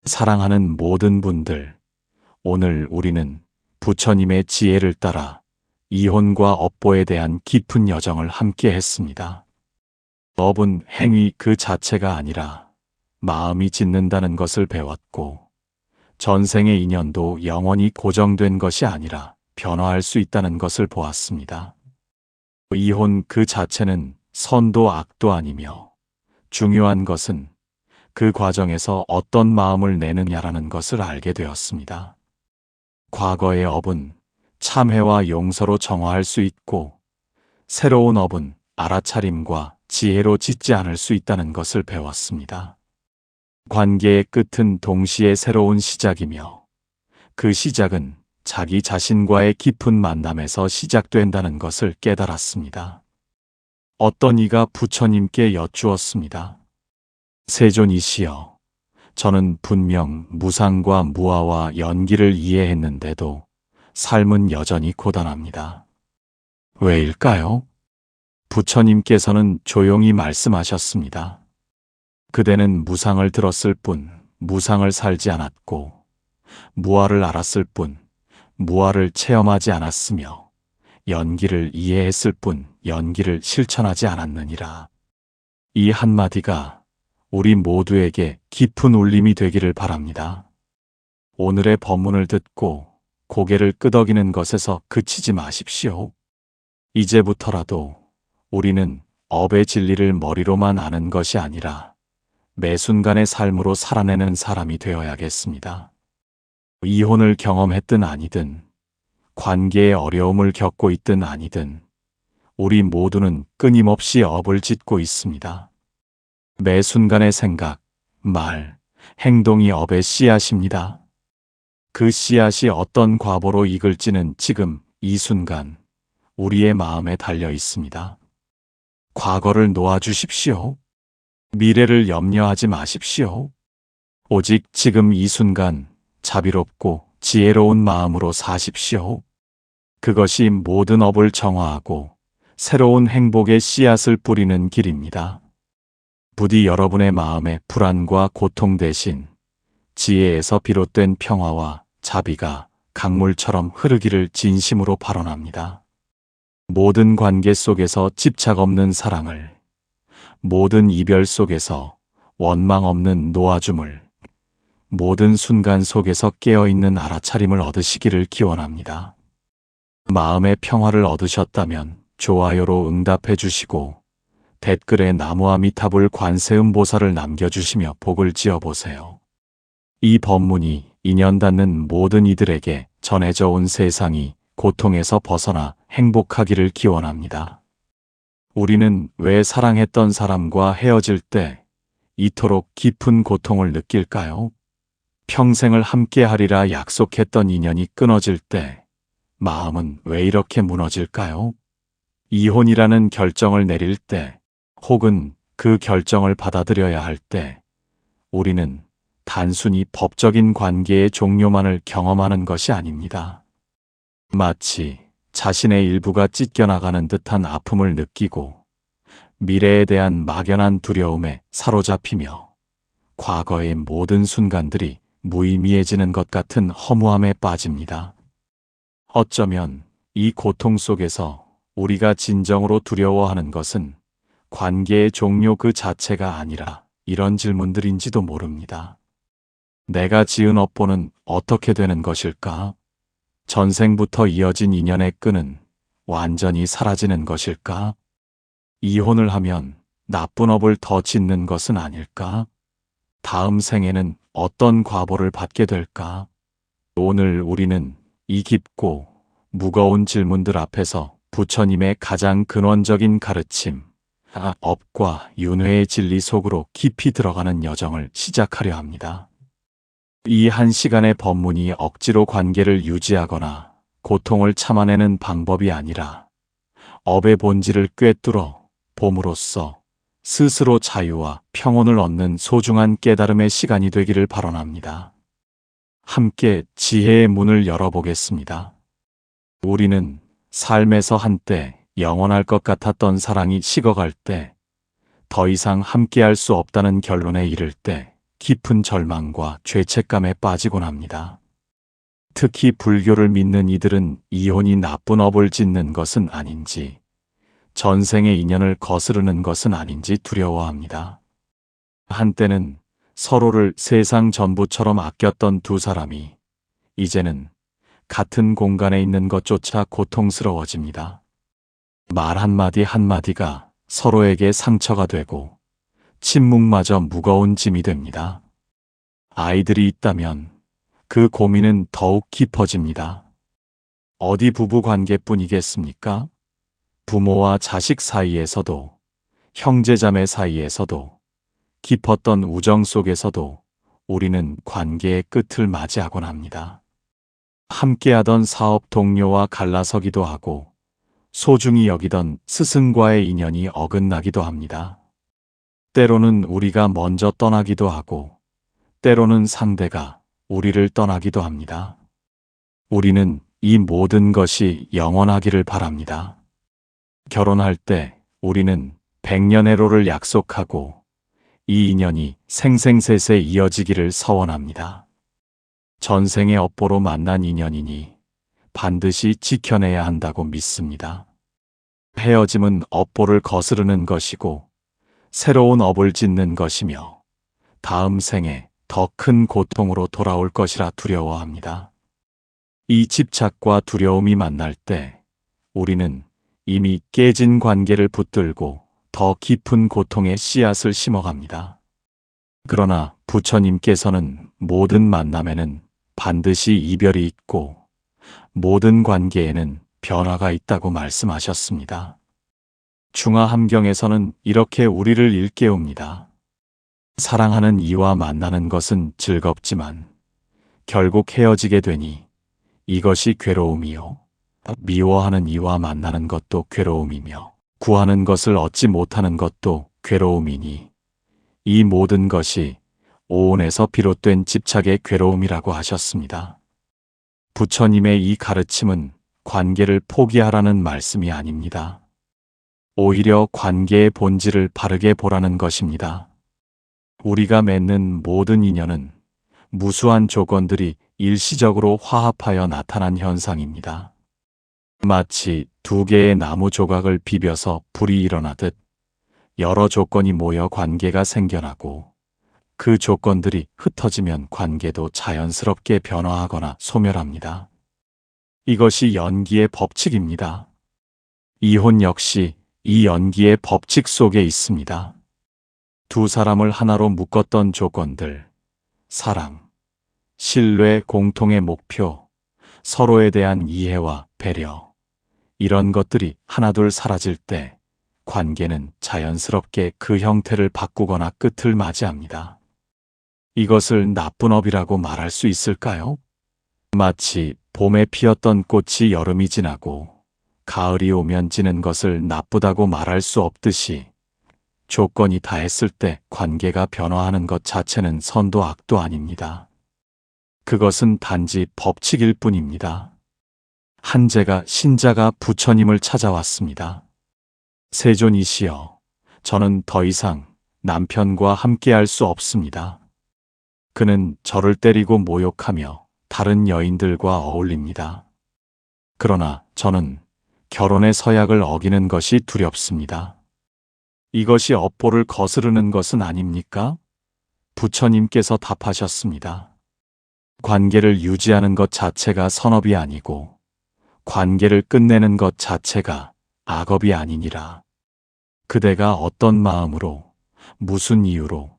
사랑하는 모든 분들, 오늘 우리는 부처님의 지혜를 따라 이혼과 업보에 대한 깊은 여정을 함께 했습니다. 업은 행위 그 자체가 아니라 마음이 짓는다는 것을 배웠고, 전생의 인연도 영원히 고정된 것이 아니라 변화할 수 있다는 것을 보았습니다. 이혼 그 자체는 선도 악도 아니며 중요한 것은 그 과정에서 어떤 마음을 내느냐라는 것을 알게 되었습니다. 과거의 업은 참회와 용서로 정화할 수 있고 새로운 업은 알아차림과 지혜로 짓지 않을 수 있다는 것을 배웠습니다. 관계의 끝은 동시에 새로운 시작이며 그 시작은 자기 자신과의 깊은 만남에서 시작된다는 것을 깨달았습니다. 어떤 이가 부처님께 여쭈었습니다. 세존이시여, 저는 분명 무상과 무아와 연기를 이해했는데도 삶은 여전히 고단합니다. 왜일까요? 부처님께서는 조용히 말씀하셨습니다. 그대는 무상을 들었을 뿐 무상을 살지 않았고 무아를 알았을 뿐 무아를 체험하지 않았으며 연기를 이해했을 뿐 연기를 실천하지 않았느니라. 이 한마디가 우리 모두에게 깊은 울림이 되기를 바랍니다. 오늘의 법문을 듣고 고개를 끄덕이는 것에서 그치지 마십시오. 이제부터라도 우리는 업의 진리를 머리로만 아는 것이 아니라 매 순간의 삶으로 살아내는 사람이 되어야겠습니다. 이혼을 경험했든 아니든, 관계의 어려움을 겪고 있든 아니든, 우리 모두는 끊임없이 업을 짓고 있습니다. 매 순간의 생각, 말, 행동이 업의 씨앗입니다. 그 씨앗이 어떤 과보로 익을지는 지금 이 순간 우리의 마음에 달려 있습니다. 과거를 놓아주십시오. 미래를 염려하지 마십시오. 오직 지금 이 순간 자비롭고 지혜로운 마음으로 사십시오. 그것이 모든 업을 정화하고 새로운 행복의 씨앗을 뿌리는 길입니다. 부디 여러분의 마음의 불안과 고통 대신 지혜에서 비롯된 평화와 자비가 강물처럼 흐르기를 진심으로 발언합니다. 모든 관계 속에서 집착 없는 사랑을, 모든 이별 속에서 원망 없는 놓아줌을, 모든 순간 속에서 깨어있는 알아차림을 얻으시기를 기원합니다. 마음의 평화를 얻으셨다면 좋아요로 응답해 주시고 댓글에 나무아미타불 관세음보살을 남겨주시며 복을 지어보세요. 이 법문이 인연 닿는 모든 이들에게 전해져 온 세상이 고통에서 벗어나 행복하기를 기원합니다. 우리는 왜 사랑했던 사람과 헤어질 때 이토록 깊은 고통을 느낄까요? 평생을 함께하리라 약속했던 인연이 끊어질 때 마음은 왜 이렇게 무너질까요? 이혼이라는 결정을 내릴 때 혹은 그 결정을 받아들여야 할 때 우리는 단순히 법적인 관계의 종료만을 경험하는 것이 아닙니다. 마치 자신의 일부가 찢겨나가는 듯한 아픔을 느끼고 미래에 대한 막연한 두려움에 사로잡히며 과거의 모든 순간들이 무의미해지는 것 같은 허무함에 빠집니다. 어쩌면 이 고통 속에서 우리가 진정으로 두려워하는 것은 관계의 종료 그 자체가 아니라 이런 질문들인지도 모릅니다. 내가 지은 업보는 어떻게 되는 것일까? 전생부터 이어진 인연의 끈은 완전히 사라지는 것일까? 이혼을 하면 나쁜 업을 더 짓는 것은 아닐까? 다음 생에는 어떤 과보를 받게 될까? 오늘 우리는 이 깊고 무거운 질문들 앞에서 부처님의 가장 근원적인 가르침, 업과 윤회의 진리 속으로 깊이 들어가는 여정을 시작하려 합니다. 이 한 시간의 법문이 억지로 관계를 유지하거나 고통을 참아내는 방법이 아니라 업의 본질을 꿰뚫어 봄으로써 스스로 자유와 평온을 얻는 소중한 깨달음의 시간이 되기를 발언합니다. 함께 지혜의 문을 열어보겠습니다. 우리는 삶에서 한때 영원할 것 같았던 사랑이 식어갈 때, 더 이상 함께할 수 없다는 결론에 이를 때 깊은 절망과 죄책감에 빠지곤 합니다. 특히 불교를 믿는 이들은 이혼이 나쁜 업을 짓는 것은 아닌지, 전생의 인연을 거스르는 것은 아닌지 두려워합니다. 한때는 서로를 세상 전부처럼 아꼈던 두 사람이 이제는 같은 공간에 있는 것조차 고통스러워집니다. 말 한마디 한마디가 서로에게 상처가 되고 침묵마저 무거운 짐이 됩니다. 아이들이 있다면 그 고민은 더욱 깊어집니다. 어디 부부 관계뿐이겠습니까? 부모와 자식 사이에서도, 형제자매 사이에서도, 깊었던 우정 속에서도 우리는 관계의 끝을 맞이하곤 합니다. 함께하던 사업 동료와 갈라서기도 하고, 소중히 여기던 스승과의 인연이 어긋나기도 합니다. 때로는 우리가 먼저 떠나기도 하고, 때로는 상대가 우리를 떠나기도 합니다. 우리는 이 모든 것이 영원하기를 바랍니다. 결혼할 때 우리는 백년해로를 약속하고 이 인연이 생생세세 이어지기를 서원합니다. 전생의 업보로 만난 인연이니 반드시 지켜내야 한다고 믿습니다. 헤어짐은 업보를 거스르는 것이고 새로운 업을 짓는 것이며 다음 생에 더 큰 고통으로 돌아올 것이라 두려워합니다. 이 집착과 두려움이 만날 때 우리는 이미 깨진 관계를 붙들고 더 깊은 고통의 씨앗을 심어갑니다. 그러나 부처님께서는 모든 만남에는 반드시 이별이 있고 모든 관계에는 변화가 있다고 말씀하셨습니다. 중화함경에서는 이렇게 우리를 일깨웁니다. 사랑하는 이와 만나는 것은 즐겁지만 결국 헤어지게 되니 이것이 괴로움이요. 미워하는 이와 만나는 것도 괴로움이며 구하는 것을 얻지 못하는 것도 괴로움이니 이 모든 것이 오온에서 비롯된 집착의 괴로움이라고 하셨습니다. 부처님의 이 가르침은 관계를 포기하라는 말씀이 아닙니다. 오히려 관계의 본질을 바르게 보라는 것입니다. 우리가 맺는 모든 인연은 무수한 조건들이 일시적으로 화합하여 나타난 현상입니다. 마치 두 개의 나무 조각을 비벼서 불이 일어나듯 여러 조건이 모여 관계가 생겨나고 그 조건들이 흩어지면 관계도 자연스럽게 변화하거나 소멸합니다. 이것이 연기의 법칙입니다. 이혼 역시 이 연기의 법칙 속에 있습니다. 두 사람을 하나로 묶었던 조건들, 사랑, 신뢰, 공통의 목표, 서로에 대한 이해와 배려, 이런 것들이 하나둘 사라질 때 관계는 자연스럽게 그 형태를 바꾸거나 끝을 맞이합니다. 이것을 나쁜 업이라고 말할 수 있을까요? 마치 봄에 피었던 꽃이 여름이 지나고 가을이 오면 지는 것을 나쁘다고 말할 수 없듯이 조건이 다했을 때 관계가 변화하는 것 자체는 선도 악도 아닙니다. 그것은 단지 법칙일 뿐입니다. 한제가 신자가 부처님을 찾아왔습니다. 세존이시여, 저는 더 이상 남편과 함께할 수 없습니다. 그는 저를 때리고 모욕하며 다른 여인들과 어울립니다. 그러나 저는 결혼의 서약을 어기는 것이 두렵습니다. 이것이 업보를 거스르는 것은 아닙니까? 부처님께서 답하셨습니다. 관계를 유지하는 것 자체가 선업이 아니고 관계를 끝내는 것 자체가 악업이 아니니라. 그대가 어떤 마음으로, 무슨 이유로,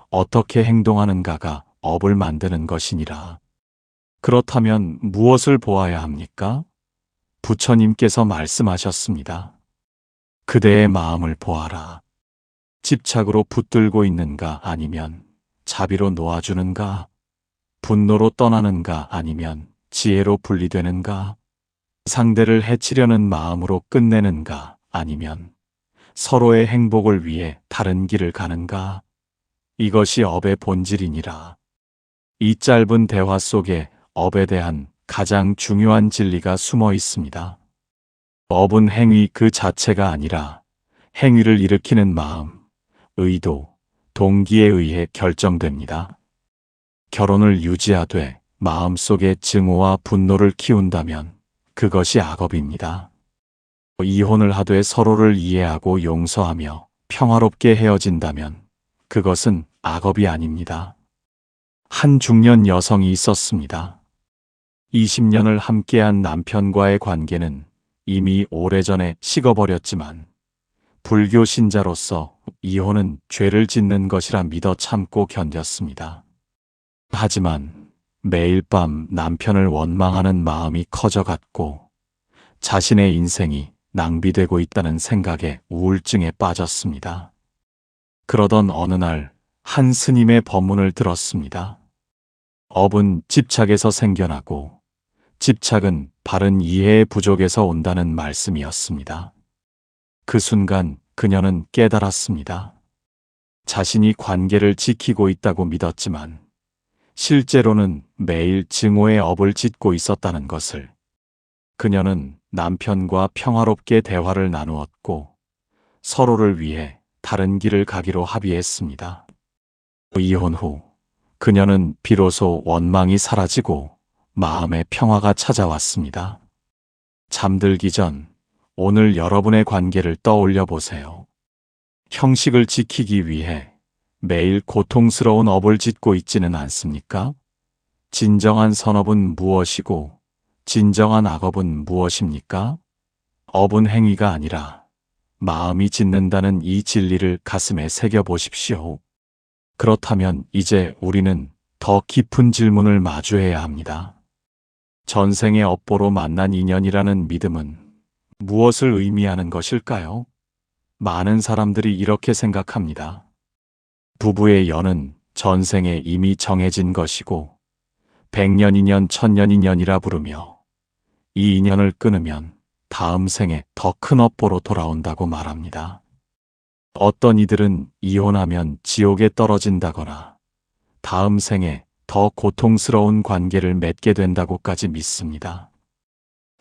어떻게 행동하는가가 업을 만드는 것이니라. 그렇다면 무엇을 보아야 합니까? 부처님께서 말씀하셨습니다. 그대의 마음을 보아라. 집착으로 붙들고 있는가 아니면 자비로 놓아주는가? 분노로 떠나는가 아니면 지혜로 분리되는가? 상대를 해치려는 마음으로 끝내는가 아니면 서로의 행복을 위해 다른 길을 가는가? 이것이 업의 본질이니라. 이 짧은 대화 속에 업에 대한 가장 중요한 진리가 숨어 있습니다. 업은 행위 그 자체가 아니라 행위를 일으키는 마음, 의도, 동기에 의해 결정됩니다. 결혼을 유지하되 마음속에 증오와 분노를 키운다면 그것이 악업입니다. 이혼을 하되 서로를 이해하고 용서하며 평화롭게 헤어진다면 그것은 악업이 아닙니다. 한 중년 여성이 있었습니다. 20년을 함께한 남편과의 관계는 이미 오래전에 식어버렸지만 불교 신자로서 이혼은 죄를 짓는 것이라 믿어 참고 견뎠습니다. 하지만 매일 밤 남편을 원망하는 마음이 커져갔고 자신의 인생이 낭비되고 있다는 생각에 우울증에 빠졌습니다. 그러던 어느 날 한 스님의 법문을 들었습니다. 업은 집착에서 생겨나고 집착은 바른 이해의 부족에서 온다는 말씀이었습니다. 그 순간 그녀는 깨달았습니다. 자신이 관계를 지키고 있다고 믿었지만 실제로는 매일 증오의 업을 짓고 있었다는 것을. 그녀는 남편과 평화롭게 대화를 나누었고 서로를 위해 다른 길을 가기로 합의했습니다. 이혼 후 그녀는 비로소 원망이 사라지고 마음의 평화가 찾아왔습니다. 잠들기 전 오늘 여러분의 관계를 떠올려 보세요. 형식을 지키기 위해 매일 고통스러운 업을 짓고 있지는 않습니까? 진정한 선업은 무엇이고 진정한 악업은 무엇입니까? 업은 행위가 아니라 마음이 짓는다는 이 진리를 가슴에 새겨 보십시오. 그렇다면 이제 우리는 더 깊은 질문을 마주해야 합니다. 전생의 업보로 만난 인연이라는 믿음은 무엇을 의미하는 것일까요? 많은 사람들이 이렇게 생각합니다. 부부의 연은 전생에 이미 정해진 것이고 100년 인연, 1000년 인연이라 부르며 이 인연을 끊으면 다음 생에 더 큰 업보로 돌아온다고 말합니다. 어떤 이들은 이혼하면 지옥에 떨어진다거나 다음 생에 더 고통스러운 관계를 맺게 된다고까지 믿습니다.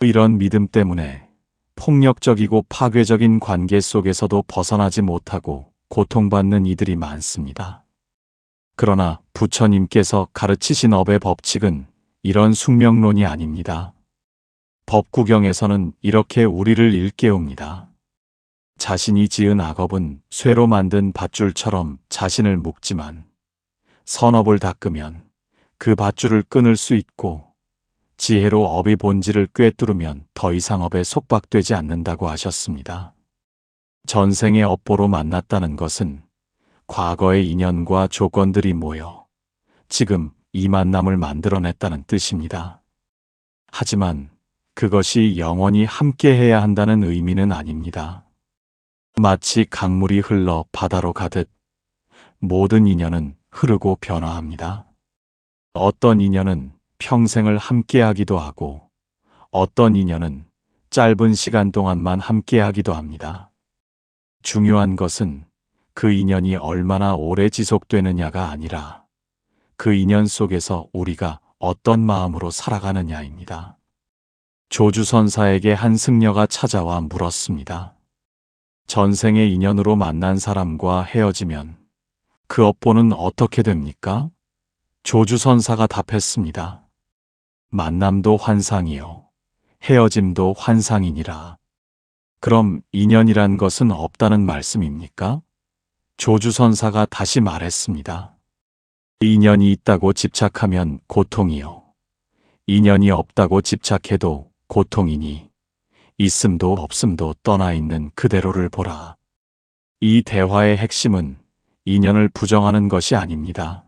이런 믿음 때문에 폭력적이고 파괴적인 관계 속에서도 벗어나지 못하고 고통받는 이들이 많습니다. 그러나 부처님께서 가르치신 업의 법칙은 이런 숙명론이 아닙니다. 법구경에서는 이렇게 우리를 일깨웁니다. 자신이 지은 악업은 쇠로 만든 밧줄처럼 자신을 묶지만 선업을 닦으면 그 밧줄을 끊을 수 있고 지혜로 업의 본질을 꿰뚫으면 더 이상 업에 속박되지 않는다고 하셨습니다. 전생의 업보로 만났다는 것은 과거의 인연과 조건들이 모여 지금 이 만남을 만들어냈다는 뜻입니다. 하지만 그것이 영원히 함께해야 한다는 의미는 아닙니다. 마치 강물이 흘러 바다로 가듯 모든 인연은 흐르고 변화합니다. 어떤 인연은 평생을 함께하기도 하고 어떤 인연은 짧은 시간 동안만 함께하기도 합니다. 중요한 것은 그 인연이 얼마나 오래 지속되느냐가 아니라 그 인연 속에서 우리가 어떤 마음으로 살아가느냐입니다. 조주선사에게 한 승려가 찾아와 물었습니다. 전생의 인연으로 만난 사람과 헤어지면 그 업보는 어떻게 됩니까? 조주선사가 답했습니다. 만남도 환상이요, 헤어짐도 환상이니라. 그럼 인연이란 것은 없다는 말씀입니까? 조주선사가 다시 말했습니다. 인연이 있다고 집착하면 고통이요, 인연이 없다고 집착해도 고통이니 있음도 없음도 떠나 있는 그대로를 보라. 이 대화의 핵심은 인연을 부정하는 것이 아닙니다.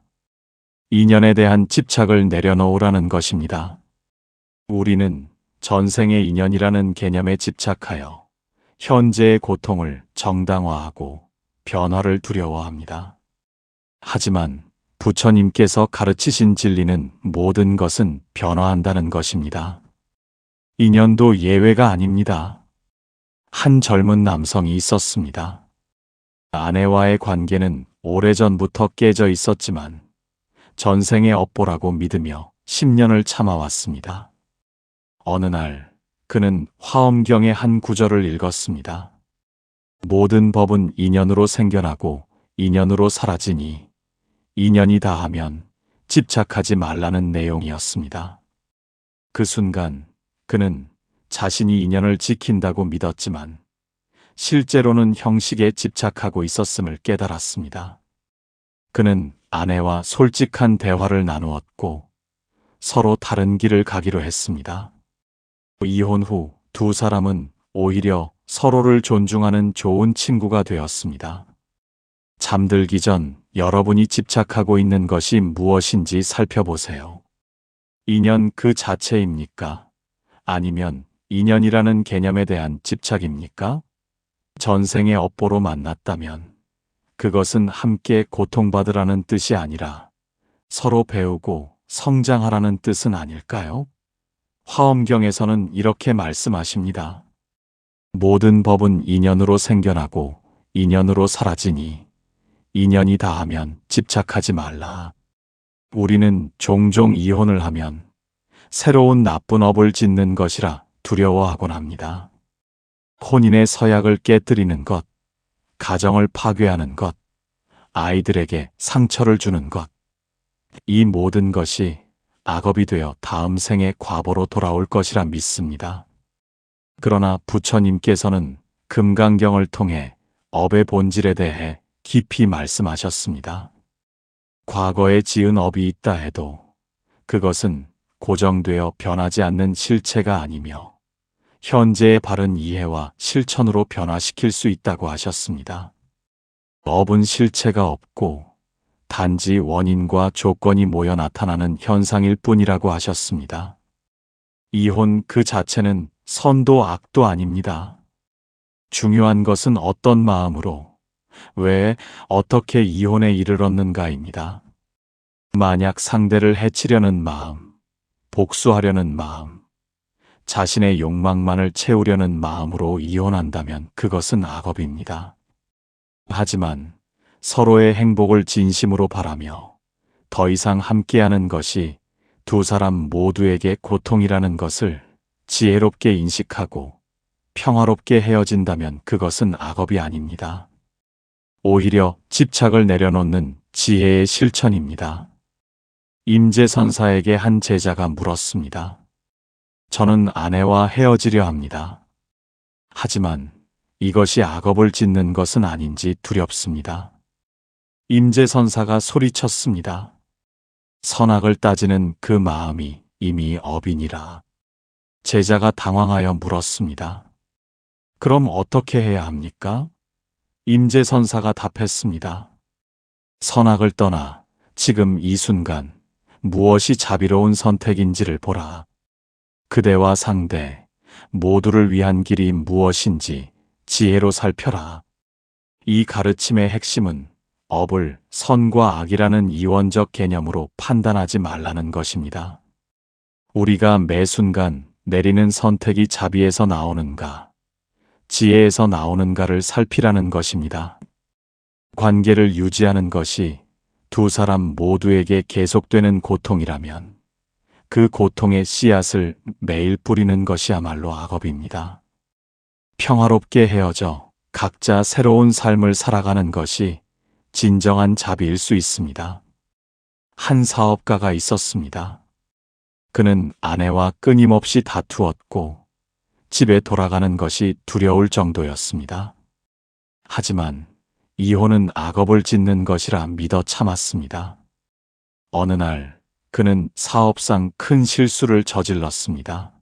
인연에 대한 집착을 내려놓으라는 것입니다. 우리는 전생의 인연이라는 개념에 집착하여 현재의 고통을 정당화하고 변화를 두려워합니다. 하지만 부처님께서 가르치신 진리는 모든 것은 변화한다는 것입니다. 인연도 예외가 아닙니다. 한 젊은 남성이 있었습니다. 아내와의 관계는 오래전부터 깨져 있었지만 전생의 업보라고 믿으며 10년을 참아왔습니다. 어느 날 그는 화엄경의 한 구절을 읽었습니다. 모든 법은 인연으로 생겨나고 인연으로 사라지니 인연이 다하면 집착하지 말라는 내용이었습니다. 그 순간 그는 자신이 인연을 지킨다고 믿었지만 실제로는 형식에 집착하고 있었음을 깨달았습니다. 그는 아내와 솔직한 대화를 나누었고 서로 다른 길을 가기로 했습니다. 이혼 후 두 사람은 오히려 서로를 존중하는 좋은 친구가 되었습니다. 잠들기 전 여러분이 집착하고 있는 것이 무엇인지 살펴보세요. 인연 그 자체입니까? 아니면 인연이라는 개념에 대한 집착입니까? 전생의 업보로 만났다면 그것은 함께 고통받으라는 뜻이 아니라 서로 배우고 성장하라는 뜻은 아닐까요? 화엄경에서는 이렇게 말씀하십니다. 모든 법은 인연으로 생겨나고 인연으로 사라지니 인연이 다하면 집착하지 말라. 우리는 종종 이혼을 하면 새로운 나쁜 업을 짓는 것이라 두려워하곤 합니다. 혼인의 서약을 깨뜨리는 것, 가정을 파괴하는 것, 아이들에게 상처를 주는 것, 이 모든 것이 악업이 되어 다음 생의 과보로 돌아올 것이라 믿습니다. 그러나 부처님께서는 금강경을 통해 업의 본질에 대해 깊이 말씀하셨습니다. 과거에 지은 업이 있다 해도 그것은 고정되어 변하지 않는 실체가 아니며 현재의 바른 이해와 실천으로 변화시킬 수 있다고 하셨습니다. 업은 실체가 없고 단지 원인과 조건이 모여 나타나는 현상일 뿐이라고 하셨습니다. 이혼 그 자체는 선도 악도 아닙니다. 중요한 것은 어떤 마음으로, 왜, 어떻게 이혼에 이르렀는가입니다. 만약 상대를 해치려는 마음, 복수하려는 마음, 자신의 욕망만을 채우려는 마음으로 이혼한다면 그것은 악업입니다. 하지만 서로의 행복을 진심으로 바라며 더 이상 함께하는 것이 두 사람 모두에게 고통이라는 것을 지혜롭게 인식하고 평화롭게 헤어진다면 그것은 악업이 아닙니다. 오히려 집착을 내려놓는 지혜의 실천입니다. 임재선사에게 한 제자가 물었습니다. 저는 아내와 헤어지려 합니다. 하지만 이것이 악업을 짓는 것은 아닌지 두렵습니다. 임재선사가 소리쳤습니다. 선악을 따지는 그 마음이 이미 업이니라. 제자가 당황하여 물었습니다. 그럼 어떻게 해야 합니까? 임재선사가 답했습니다. 선악을 떠나 지금 이 순간 무엇이 자비로운 선택인지를 보라. 그대와 상대 모두를 위한 길이 무엇인지 지혜로 살펴라. 이 가르침의 핵심은 업을 선과 악이라는 이원적 개념으로 판단하지 말라는 것입니다. 우리가 매 순간 내리는 선택이 자비에서 나오는가, 지혜에서 나오는가를 살피라는 것입니다. 관계를 유지하는 것이 두 사람 모두에게 계속되는 고통이라면 그 고통의 씨앗을 매일 뿌리는 것이야말로 악업입니다. 평화롭게 헤어져 각자 새로운 삶을 살아가는 것이 진정한 자비일 수 있습니다. 한 사업가가 있었습니다. 그는 아내와 끊임없이 다투었고 집에 돌아가는 것이 두려울 정도였습니다. 하지만 이혼은 악업을 짓는 것이라 믿어 참았습니다. 어느 날 그는 사업상 큰 실수를 저질렀습니다.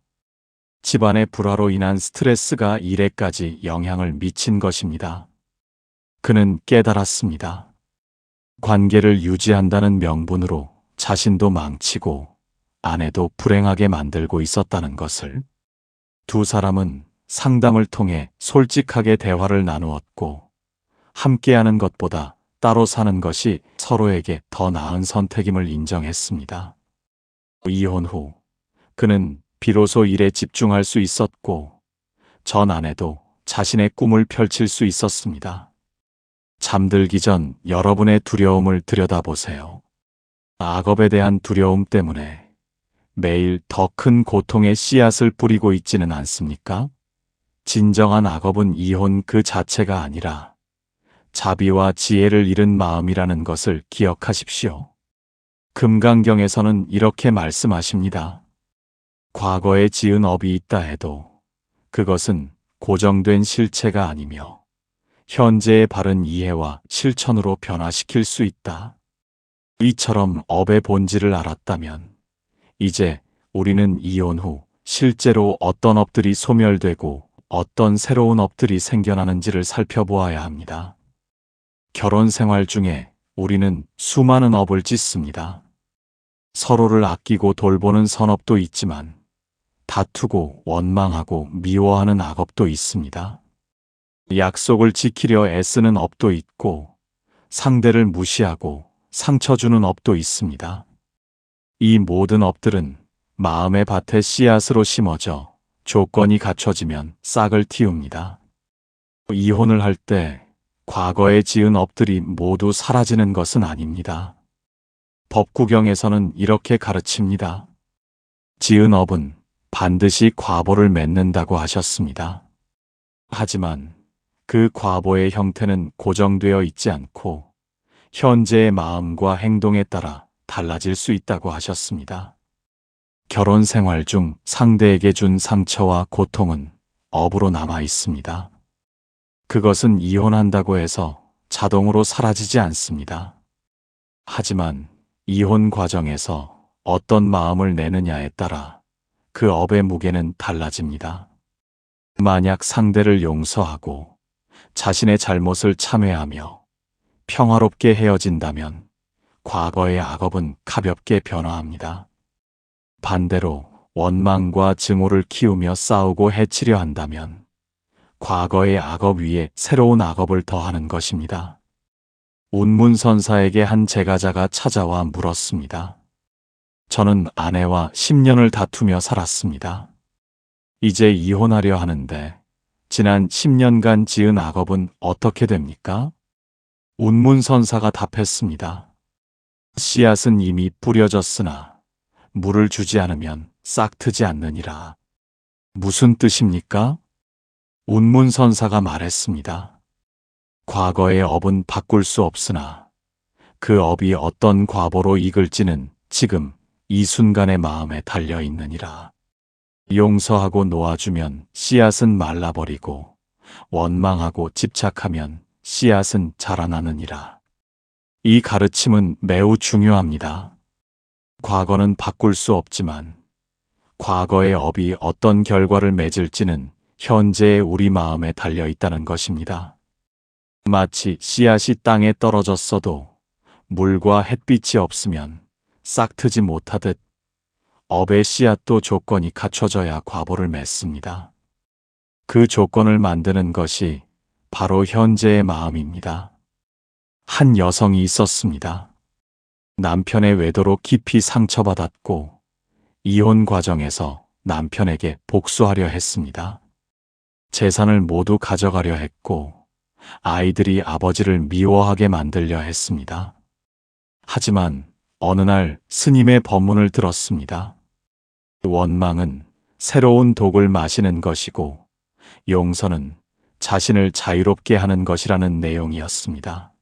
집안의 불화로 인한 스트레스가 일에까지 영향을 미친 것입니다. 그는 깨달았습니다. 관계를 유지한다는 명분으로 자신도 망치고 아내도 불행하게 만들고 있었다는 것을. 두 사람은 상담을 통해 솔직하게 대화를 나누었고 함께하는 것보다 따로 사는 것이 서로에게 더 나은 선택임을 인정했습니다. 이혼 후 그는 비로소 일에 집중할 수 있었고 전 아내도 자신의 꿈을 펼칠 수 있었습니다. 잠들기 전 여러분의 두려움을 들여다보세요. 악업에 대한 두려움 때문에 매일 더 큰 고통의 씨앗을 뿌리고 있지는 않습니까? 진정한 악업은 이혼 그 자체가 아니라 자비와 지혜를 잃은 마음이라는 것을 기억하십시오. 금강경에서는 이렇게 말씀하십니다. 과거에 지은 업이 있다 해도 그것은 고정된 실체가 아니며 현재의 바른 이해와 실천으로 변화시킬 수 있다. 이처럼 업의 본질을 알았다면 이제 우리는 이혼 후 실제로 어떤 업들이 소멸되고 어떤 새로운 업들이 생겨나는지를 살펴보아야 합니다. 결혼 생활 중에 우리는 수많은 업을 짓습니다. 서로를 아끼고 돌보는 선업도 있지만 다투고 원망하고 미워하는 악업도 있습니다. 약속을 지키려 애쓰는 업도 있고 상대를 무시하고 상처 주는 업도 있습니다. 이 모든 업들은 마음의 밭에 씨앗으로 심어져 조건이 갖춰지면 싹을 틔웁니다. 이혼을 할 때 과거에 지은 업들이 모두 사라지는 것은 아닙니다. 법구경에서는 이렇게 가르칩니다. 지은 업은 반드시 과보를 맺는다고 하셨습니다. 하지만 그 과보의 형태는 고정되어 있지 않고 현재의 마음과 행동에 따라 달라질 수 있다고 하셨습니다. 결혼 생활 중 상대에게 준 상처와 고통은 업으로 남아 있습니다. 그것은 이혼한다고 해서 자동으로 사라지지 않습니다. 하지만 이혼 과정에서 어떤 마음을 내느냐에 따라 그 업의 무게는 달라집니다. 만약 상대를 용서하고 자신의 잘못을 참회하며 평화롭게 헤어진다면 과거의 악업은 가볍게 변화합니다. 반대로 원망과 증오를 키우며 싸우고 해치려 한다면 과거의 악업 위에 새로운 악업을 더하는 것입니다. 운문선사에게 한 제가자가 찾아와 물었습니다. 저는 아내와 10년을 다투며 살았습니다. 이제 이혼하려 하는데 지난 10년간 지은 악업은 어떻게 됩니까? 운문선사가 답했습니다. 씨앗은 이미 뿌려졌으나 물을 주지 않으면 싹트지 않느니라. 무슨 뜻입니까? 운문선사가 말했습니다. 과거의 업은 바꿀 수 없으나 그 업이 어떤 과보로 이끌지는 지금 이 순간의 마음에 달려 있느니라. 용서하고 놓아주면 씨앗은 말라버리고 원망하고 집착하면 씨앗은 자라나느니라. 이 가르침은 매우 중요합니다. 과거는 바꿀 수 없지만 과거의 업이 어떤 결과를 맺을지는 현재의 우리 마음에 달려 있다는 것입니다. 마치 씨앗이 땅에 떨어졌어도 물과 햇빛이 없으면 싹트지 못하듯 업의 씨앗도 조건이 갖춰져야 과보를 맺습니다. 그 조건을 만드는 것이 바로 현재의 마음입니다. 한 여성이 있었습니다. 남편의 외도로 깊이 상처받았고 이혼 과정에서 남편에게 복수하려 했습니다. 재산을 모두 가져가려 했고 아이들이 아버지를 미워하게 만들려 했습니다. 하지만 어느 날 스님의 법문을 들었습니다. 원망은 새로운 독을 마시는 것이고 용서는 자신을 자유롭게 하는 것이라는 내용이었습니다.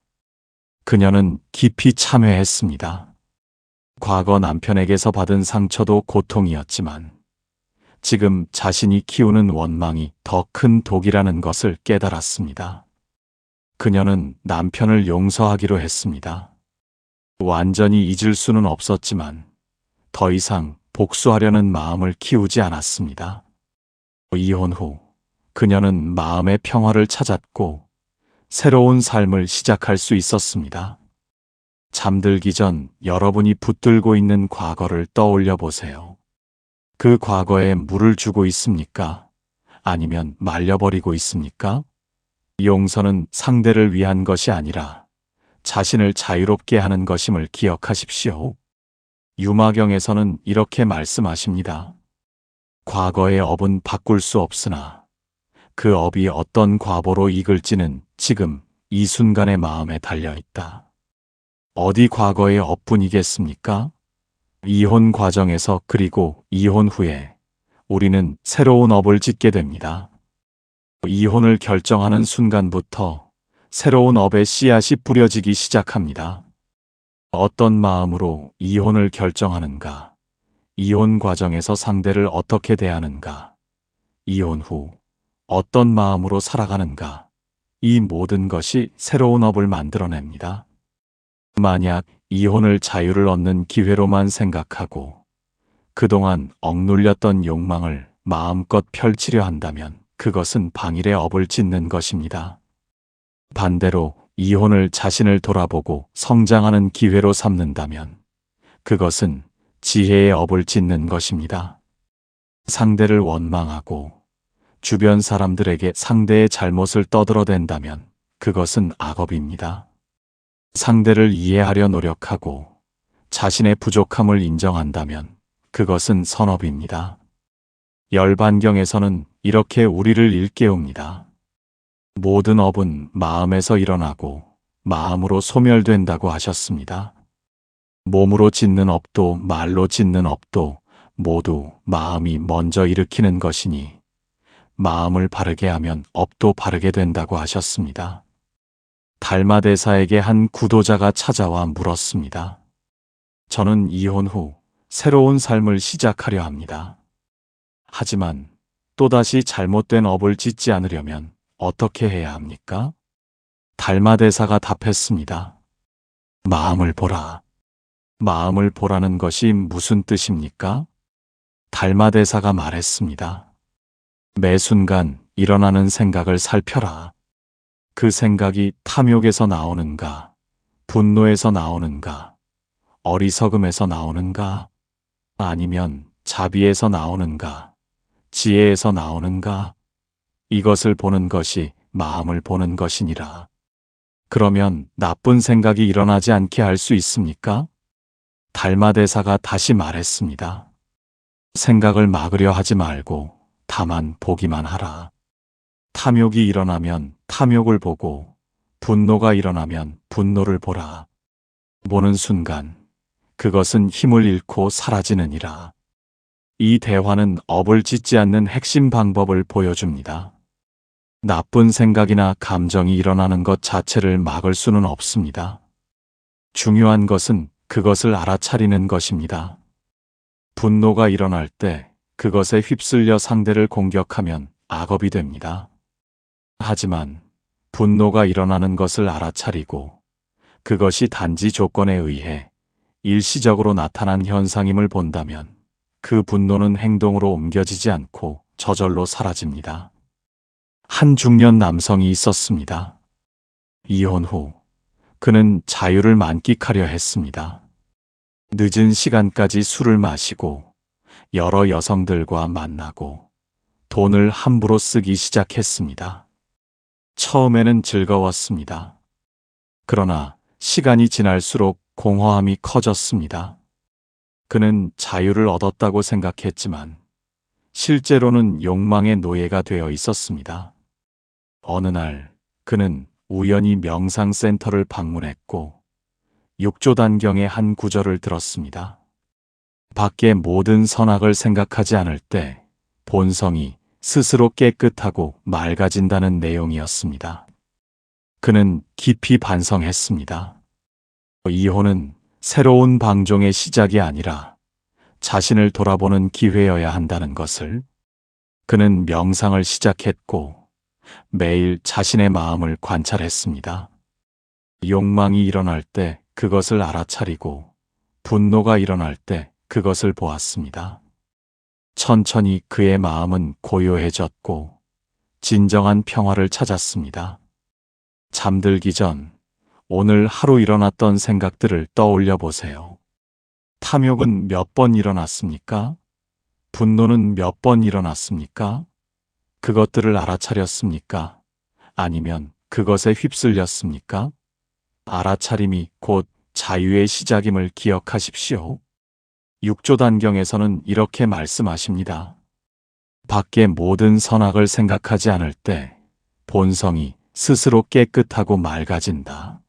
그녀는 깊이 참회했습니다. 과거 남편에게서 받은 상처도 고통이었지만 지금 자신이 키우는 원망이 더 큰 독이라는 것을 깨달았습니다. 그녀는 남편을 용서하기로 했습니다. 완전히 잊을 수는 없었지만 더 이상 복수하려는 마음을 키우지 않았습니다. 이혼 후 그녀는 마음의 평화를 찾았고 새로운 삶을 시작할 수 있었습니다. 잠들기 전 여러분이 붙들고 있는 과거를 떠올려 보세요. 그 과거에 물을 주고 있습니까? 아니면 말려버리고 있습니까? 용서는 상대를 위한 것이 아니라 자신을 자유롭게 하는 것임을 기억하십시오. 유마경에서는 이렇게 말씀하십니다. 과거의 업은 바꿀 수 없으나 그 업이 어떤 과보로 이끌지는 지금 이 순간의 마음에 달려있다. 어디 과거의 업뿐이겠습니까? 이혼 과정에서 그리고 이혼 후에 우리는 새로운 업을 짓게 됩니다. 이혼을 결정하는 순간부터 새로운 업의 씨앗이 뿌려지기 시작합니다. 어떤 마음으로 이혼을 결정하는가? 이혼 과정에서 상대를 어떻게 대하는가? 이혼 후 어떤 마음으로 살아가는가? 이 모든 것이 새로운 업을 만들어냅니다. 만약 이혼을 자유를 얻는 기회로만 생각하고 그동안 억눌렸던 욕망을 마음껏 펼치려 한다면 그것은 방일의 업을 짓는 것입니다. 반대로 이혼을 자신을 돌아보고 성장하는 기회로 삼는다면 그것은 지혜의 업을 짓는 것입니다. 상대를 원망하고 주변 사람들에게 상대의 잘못을 떠들어댄다면 그것은 악업입니다. 상대를 이해하려 노력하고 자신의 부족함을 인정한다면 그것은 선업입니다. 열반경에서는 이렇게 우리를 일깨웁니다. 모든 업은 마음에서 일어나고 마음으로 소멸된다고 하셨습니다. 몸으로 짓는 업도 말로 짓는 업도 모두 마음이 먼저 일으키는 것이니 마음을 바르게 하면 업도 바르게 된다고 하셨습니다. 달마대사에게 한 구도자가 찾아와 물었습니다. 저는 이혼 후 새로운 삶을 시작하려 합니다. 하지만 또다시 잘못된 업을 짓지 않으려면 어떻게 해야 합니까? 달마대사가 답했습니다. 마음을 보라. 마음을 보라는 것이 무슨 뜻입니까? 달마대사가 말했습니다. 매 순간 일어나는 생각을 살펴라. 그 생각이 탐욕에서 나오는가, 분노에서 나오는가, 어리석음에서 나오는가, 아니면 자비에서 나오는가, 지혜에서 나오는가, 이것을 보는 것이 마음을 보는 것이니라. 그러면 나쁜 생각이 일어나지 않게 할 수 있습니까? 달마대사가 다시 말했습니다. 생각을 막으려 하지 말고 다만 보기만 하라. 탐욕이 일어나면 탐욕을 보고 분노가 일어나면 분노를 보라. 보는 순간 그것은 힘을 잃고 사라지느니라. 이 대화는 업을 짓지 않는 핵심 방법을 보여줍니다. 나쁜 생각이나 감정이 일어나는 것 자체를 막을 수는 없습니다. 중요한 것은 그것을 알아차리는 것입니다. 분노가 일어날 때 그것에 휩쓸려 상대를 공격하면 악업이 됩니다. 하지만 분노가 일어나는 것을 알아차리고 그것이 단지 조건에 의해 일시적으로 나타난 현상임을 본다면 그 분노는 행동으로 옮겨지지 않고 저절로 사라집니다. 한 중년 남성이 있었습니다. 이혼 후 그는 자유를 만끽하려 했습니다. 늦은 시간까지 술을 마시고 여러 여성들과 만나고 돈을 함부로 쓰기 시작했습니다. 처음에는 즐거웠습니다. 그러나 시간이 지날수록 공허함이 커졌습니다. 그는 자유를 얻었다고 생각했지만 실제로는 욕망의 노예가 되어 있었습니다. 어느 날 그는 우연히 명상센터를 방문했고 육조단경의 한 구절을 들었습니다. 밖의 모든 선악을 생각하지 않을 때 본성이 스스로 깨끗하고 맑아진다는 내용이었습니다. 그는 깊이 반성했습니다. 이혼은 새로운 방종의 시작이 아니라 자신을 돌아보는 기회여야 한다는 것을. 그는 명상을 시작했고 매일 자신의 마음을 관찰했습니다. 욕망이 일어날 때 그것을 알아차리고 분노가 일어날 때 그것을 보았습니다. 천천히 그의 마음은 고요해졌고 진정한 평화를 찾았습니다. 잠들기 전 오늘 하루 일어났던 생각들을 떠올려 보세요. 탐욕은 몇 번 일어났습니까? 분노는 몇 번 일어났습니까? 그것들을 알아차렸습니까? 아니면 그것에 휩쓸렸습니까? 알아차림이 곧 자유의 시작임을 기억하십시오. 육조단경에서는 이렇게 말씀하십니다. 밖의 모든 선악을 생각하지 않을 때 본성이 스스로 깨끗하고 맑아진다.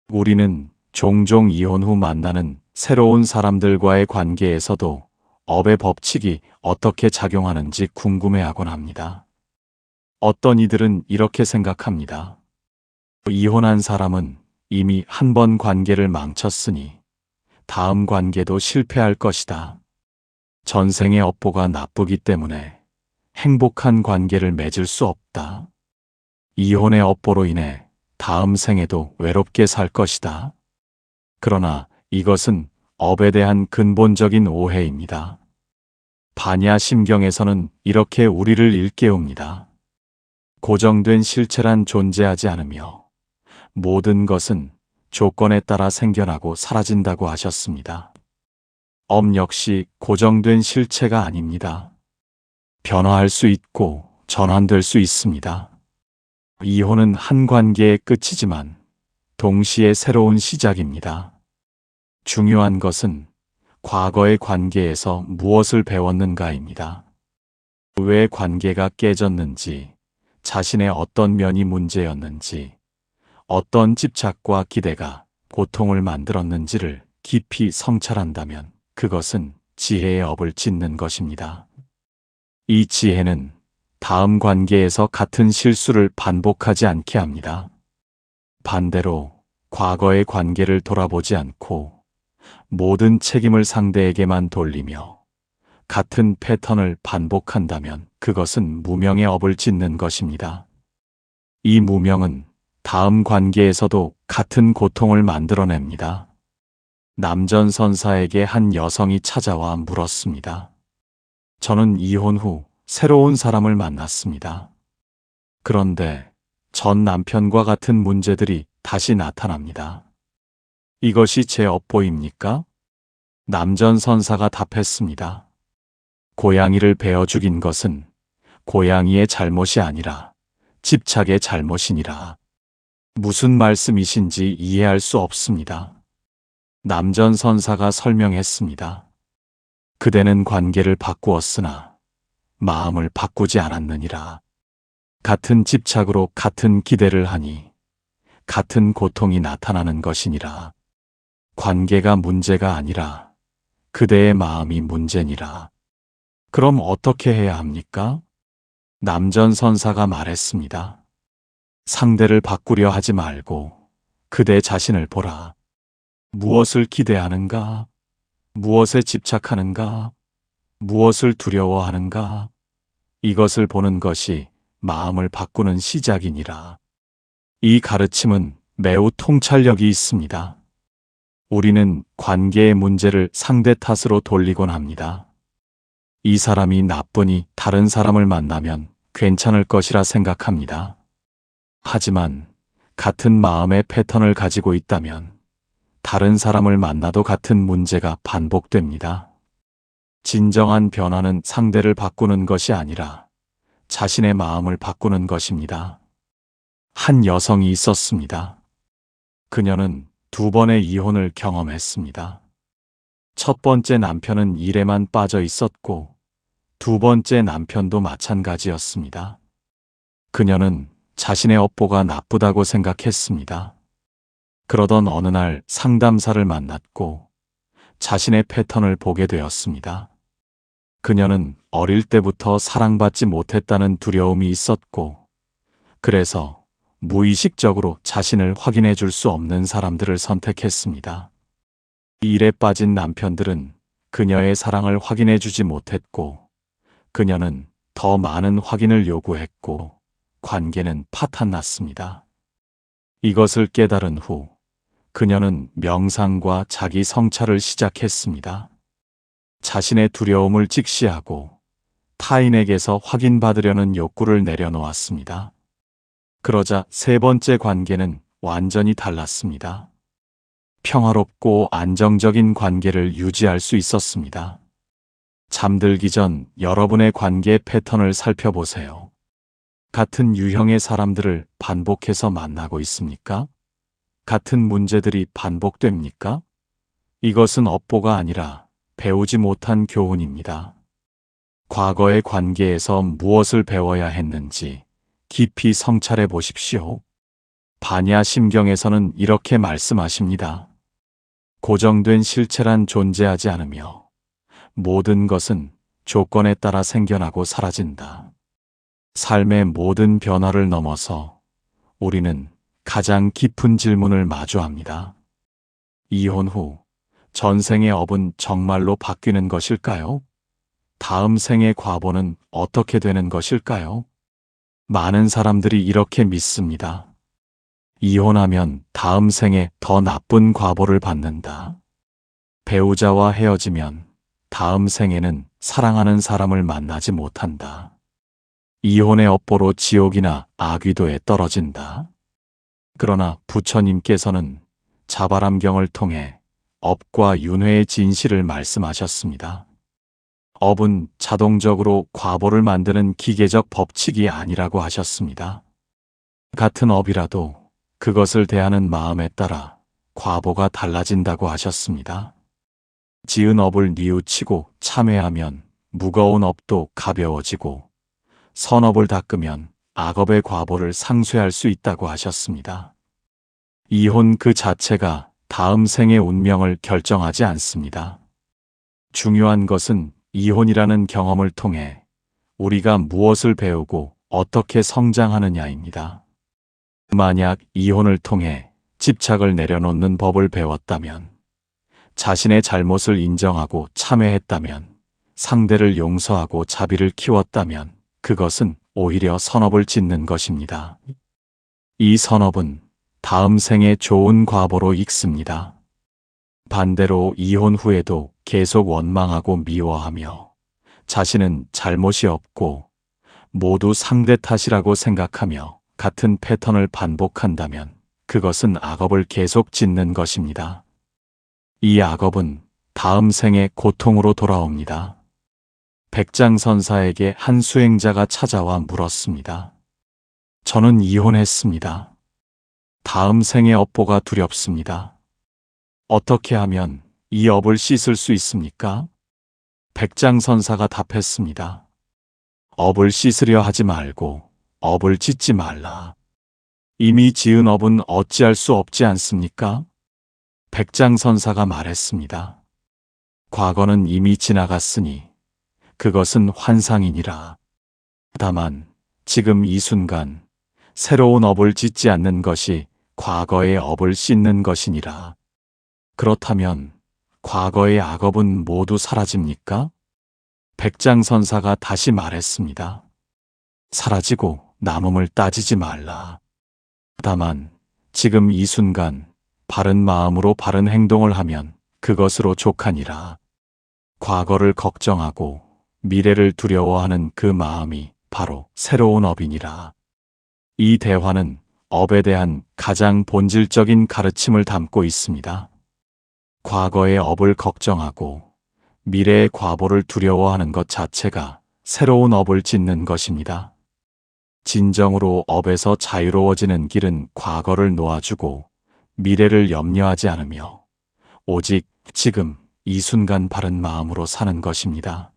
우리는 종종 이혼 후 만나는 새로운 사람들과의 관계에서도 업의 법칙이 어떻게 작용하는지 궁금해하곤 합니다. 어떤 이들은 이렇게 생각합니다. 이혼한 사람은 이미 한 번 관계를 망쳤으니 다음 관계도 실패할 것이다. 전생의 업보가 나쁘기 때문에 행복한 관계를 맺을 수 없다. 이혼의 업보로 인해 다음 생에도 외롭게 살 것이다. 그러나 이것은 업에 대한 근본적인 오해입니다. 반야심경에서는 이렇게 우리를 일깨웁니다. 고정된 실체란 존재하지 않으며 모든 것은 조건에 따라 생겨나고 사라진다고 하셨습니다. 업 역시 고정된 실체가 아닙니다. 변화할 수 있고 전환될 수 있습니다. 이혼은 한 관계의 끝이지만 동시에 새로운 시작입니다. 중요한 것은 과거의 관계에서 무엇을 배웠는가입니다. 왜 관계가 깨졌는지, 자신의 어떤 면이 문제였는지, 어떤 집착과 기대가 고통을 만들었는지를 깊이 성찰한다면 그것은 지혜의 업을 짓는 것입니다. 이 지혜는 다음 관계에서 같은 실수를 반복하지 않게 합니다. 반대로 과거의 관계를 돌아보지 않고 모든 책임을 상대에게만 돌리며 같은 패턴을 반복한다면 그것은 무명의 업을 짓는 것입니다. 이 무명은 다음 관계에서도 같은 고통을 만들어냅니다. 남전선사에게 한 여성이 찾아와 물었습니다. 저는 이혼 후 새로운 사람을 만났습니다. 그런데 전 남편과 같은 문제들이 다시 나타납니다. 이것이 제 업보입니까? 남전선사가 답했습니다. 고양이를 베어 죽인 것은 고양이의 잘못이 아니라 집착의 잘못이니라. 무슨 말씀이신지 이해할 수 없습니다. 남전선사가 설명했습니다. 그대는 관계를 바꾸었으나 마음을 바꾸지 않았느니라. 같은 집착으로 같은 기대를 하니 같은 고통이 나타나는 것이니라. 관계가 문제가 아니라 그대의 마음이 문제니라. 그럼 어떻게 해야 합니까? 남전선사가 말했습니다. 상대를 바꾸려 하지 말고 그대 자신을 보라. 무엇을 기대하는가? 무엇에 집착하는가? 무엇을 두려워하는가? 이것을 보는 것이 마음을 바꾸는 시작이니라. 이 가르침은 매우 통찰력이 있습니다. 우리는 관계의 문제를 상대 탓으로 돌리곤 합니다. 이 사람이 나쁘니 다른 사람을 만나면 괜찮을 것이라 생각합니다. 하지만 같은 마음의 패턴을 가지고 있다면 다른 사람을 만나도 같은 문제가 반복됩니다. 진정한 변화는 상대를 바꾸는 것이 아니라 자신의 마음을 바꾸는 것입니다. 한 여성이 있었습니다. 그녀는 2번의 이혼을 경험했습니다. 첫 번째 남편은 일에만 빠져 있었고 2번째 남편도 마찬가지였습니다. 그녀는 자신의 업보가 나쁘다고 생각했습니다. 그러던 어느 날 상담사를 만났고 자신의 패턴을 보게 되었습니다. 그녀는 어릴 때부터 사랑받지 못했다는 두려움이 있었고 그래서 무의식적으로 자신을 확인해 줄 수 없는 사람들을 선택했습니다. 일에 빠진 남편들은 그녀의 사랑을 확인해 주지 못했고 그녀는 더 많은 확인을 요구했고 관계는 파탄났습니다. 이것을 깨달은 후 그녀는 명상과 자기 성찰을 시작했습니다. 자신의 두려움을 직시하고 타인에게서 확인받으려는 욕구를 내려놓았습니다. 그러자 3번째 관계는 완전히 달랐습니다. 평화롭고 안정적인 관계를 유지할 수 있었습니다. 잠들기 전 여러분의 관계 패턴을 살펴보세요. 같은 유형의 사람들을 반복해서 만나고 있습니까? 같은 문제들이 반복됩니까? 이것은 업보가 아니라 배우지 못한 교훈입니다. 과거의 관계에서 무엇을 배워야 했는지 깊이 성찰해 보십시오. 반야심경에서는 이렇게 말씀하십니다. 고정된 실체란 존재하지 않으며 모든 것은 조건에 따라 생겨나고 사라진다. 삶의 모든 변화를 넘어서 우리는 가장 깊은 질문을 마주합니다. 이혼 후 전생의 업은 정말로 바뀌는 것일까요? 다음 생의 과보는 어떻게 되는 것일까요? 많은 사람들이 이렇게 믿습니다. 이혼하면 다음 생에 더 나쁜 과보를 받는다. 배우자와 헤어지면 다음 생에는 사랑하는 사람을 만나지 못한다. 이혼의 업보로 지옥이나 아귀도에 떨어진다. 그러나 부처님께서는 자바람경을 통해 업과 윤회의 진실을 말씀하셨습니다. 업은 자동적으로 과보를 만드는 기계적 법칙이 아니라고 하셨습니다. 같은 업이라도 그것을 대하는 마음에 따라 과보가 달라진다고 하셨습니다. 지은 업을 뉘우치고 참회하면 무거운 업도 가벼워지고, 선업을 닦으면 악업의 과보를 상쇄할 수 있다고 하셨습니다. 이혼 그 자체가 다음 생의 운명을 결정하지 않습니다. 중요한 것은 이혼이라는 경험을 통해 우리가 무엇을 배우고 어떻게 성장하느냐입니다. 만약 이혼을 통해 집착을 내려놓는 법을 배웠다면, 자신의 잘못을 인정하고 참회했다면, 상대를 용서하고 자비를 키웠다면 그것은 오히려 선업을 짓는 것입니다. 이 선업은 다음 생에 좋은 과보로 익습니다. 반대로 이혼 후에도 계속 원망하고 미워하며 자신은 잘못이 없고 모두 상대 탓이라고 생각하며 같은 패턴을 반복한다면 그것은 악업을 계속 짓는 것입니다. 이 악업은 다음 생에 고통으로 돌아옵니다. 백장선사에게 한 수행자가 찾아와 물었습니다. 저는 이혼했습니다. 다음 생의 업보가 두렵습니다. 어떻게 하면 이 업을 씻을 수 있습니까? 백장선사가 답했습니다. 업을 씻으려 하지 말고 업을 짓지 말라. 이미 지은 업은 어찌할 수 없지 않습니까? 백장선사가 말했습니다. 과거는 이미 지나갔으니 그것은 환상이니라. 다만 지금 이 순간 새로운 업을 짓지 않는 것이 과거의 업을 씻는 것이니라. 그렇다면 과거의 악업은 모두 사라집니까? 백장선사가 다시 말했습니다. 사라지고 남음을 따지지 말라. 다만 지금 이 순간 바른 마음으로 바른 행동을 하면 그것으로 족하니라. 과거를 걱정하고 미래를 두려워하는 그 마음이 바로 새로운 업이니라. 이 대화는 업에 대한 가장 본질적인 가르침을 담고 있습니다. 과거의 업을 걱정하고 미래의 과보를 두려워하는 것 자체가 새로운 업을 짓는 것입니다. 진정으로 업에서 자유로워지는 길은 과거를 놓아주고 미래를 염려하지 않으며 오직 지금 이 순간 바른 마음으로 사는 것입니다.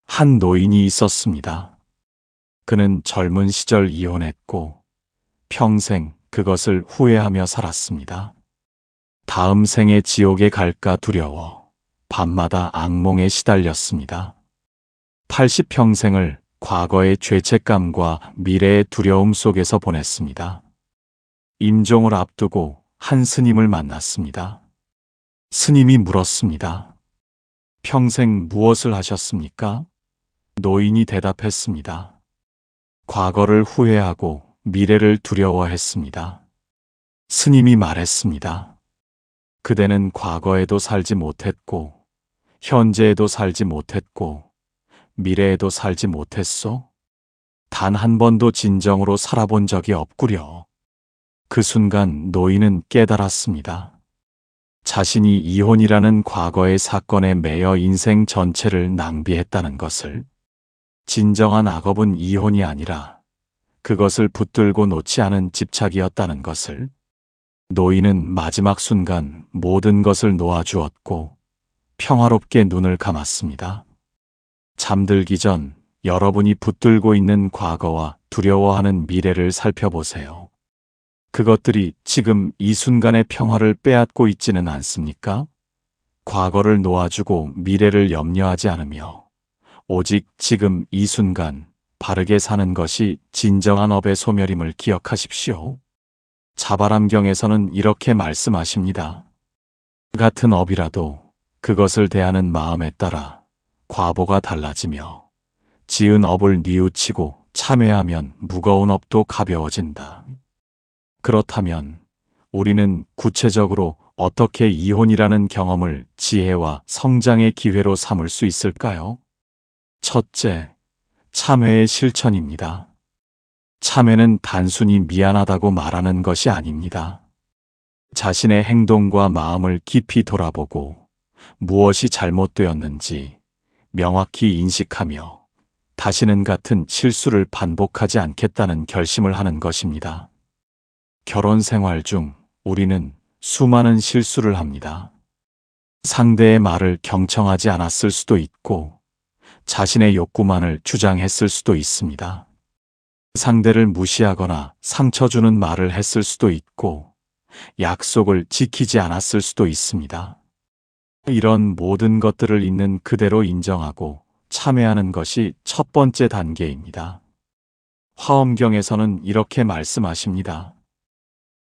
한 노인이 있었습니다. 그는 젊은 시절 이혼했고 평생 그것을 후회하며 살았습니다. 다음 생에 지옥에 갈까 두려워 밤마다 악몽에 시달렸습니다. 80평생을 과거의 죄책감과 미래의 두려움 속에서 보냈습니다. 임종을 앞두고 한 스님을 만났습니다. 스님이 물었습니다. 평생 무엇을 하셨습니까? 노인이 대답했습니다. 과거를 후회하고 미래를 두려워했습니다. 스님이 말했습니다. 그대는 과거에도 살지 못했고, 현재에도 살지 못했고, 미래에도 살지 못했소? 단 한 번도 진정으로 살아본 적이 없구려. 그 순간 노인은 깨달았습니다. 자신이 이혼이라는 과거의 사건에 매여 인생 전체를 낭비했다는 것을. 진정한 악업은 이혼이 아니라 그것을 붙들고 놓지 않은 집착이었다는 것을. 노인은 마지막 순간 모든 것을 놓아주었고 평화롭게 눈을 감았습니다. 잠들기 전 여러분이 붙들고 있는 과거와 두려워하는 미래를 살펴보세요. 그것들이 지금 이 순간의 평화를 빼앗고 있지는 않습니까? 과거를 놓아주고 미래를 염려하지 않으며 오직 지금 이 순간 바르게 사는 것이 진정한 업의 소멸임을 기억하십시오. 자바람경에서는 이렇게 말씀하십니다. 같은 업이라도 그것을 대하는 마음에 따라 과보가 달라지며 지은 업을 뉘우치고 참회하면 무거운 업도 가벼워진다. 그렇다면 우리는 구체적으로 어떻게 이혼이라는 경험을 지혜와 성장의 기회로 삼을 수 있을까요? 첫째, 참회의 실천입니다. 참회는 단순히 미안하다고 말하는 것이 아닙니다. 자신의 행동과 마음을 깊이 돌아보고 무엇이 잘못되었는지 명확히 인식하며 다시는 같은 실수를 반복하지 않겠다는 결심을 하는 것입니다. 결혼 생활 중 우리는 수많은 실수를 합니다. 상대의 말을 경청하지 않았을 수도 있고 자신의 욕구만을 주장했을 수도 있습니다. 상대를 무시하거나 상처 주는 말을 했을 수도 있고 약속을 지키지 않았을 수도 있습니다. 이런 모든 것들을 있는 그대로 인정하고 참회하는 것이 첫 번째 단계입니다. 화엄경에서는 이렇게 말씀하십니다.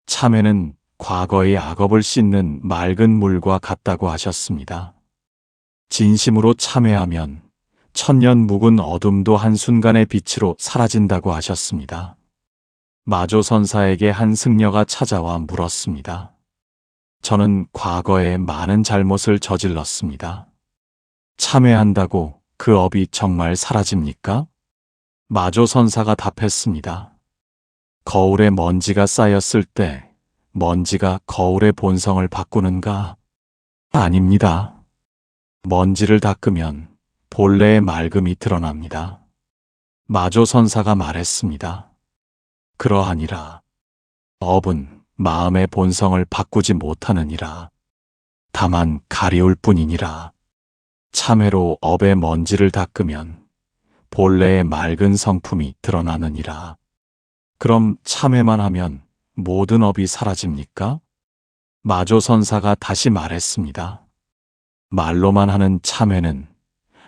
참회는 과거의 악업을 씻는 맑은 물과 같다고 하셨습니다. 진심으로 참회하면 천년 묵은 어둠도 한순간의 빛으로 사라진다고 하셨습니다. 마조선사에게 한 승려가 찾아와 물었습니다. 저는 과거에 많은 잘못을 저질렀습니다. 참회한다고 그 업이 정말 사라집니까? 마조선사가 답했습니다. 거울에 먼지가 쌓였을 때 먼지가 거울의 본성을 바꾸는가? 아닙니다. 먼지를 닦으면 본래의 맑음이 드러납니다. 마조선사가 말했습니다. 그러하니라. 업은 마음의 본성을 바꾸지 못하느니라. 다만 가리울 뿐이니라. 참회로 업의 먼지를 닦으면 본래의 맑은 성품이 드러나느니라. 그럼 참회만 하면 모든 업이 사라집니까? 마조선사가 다시 말했습니다. 말로만 하는 참회는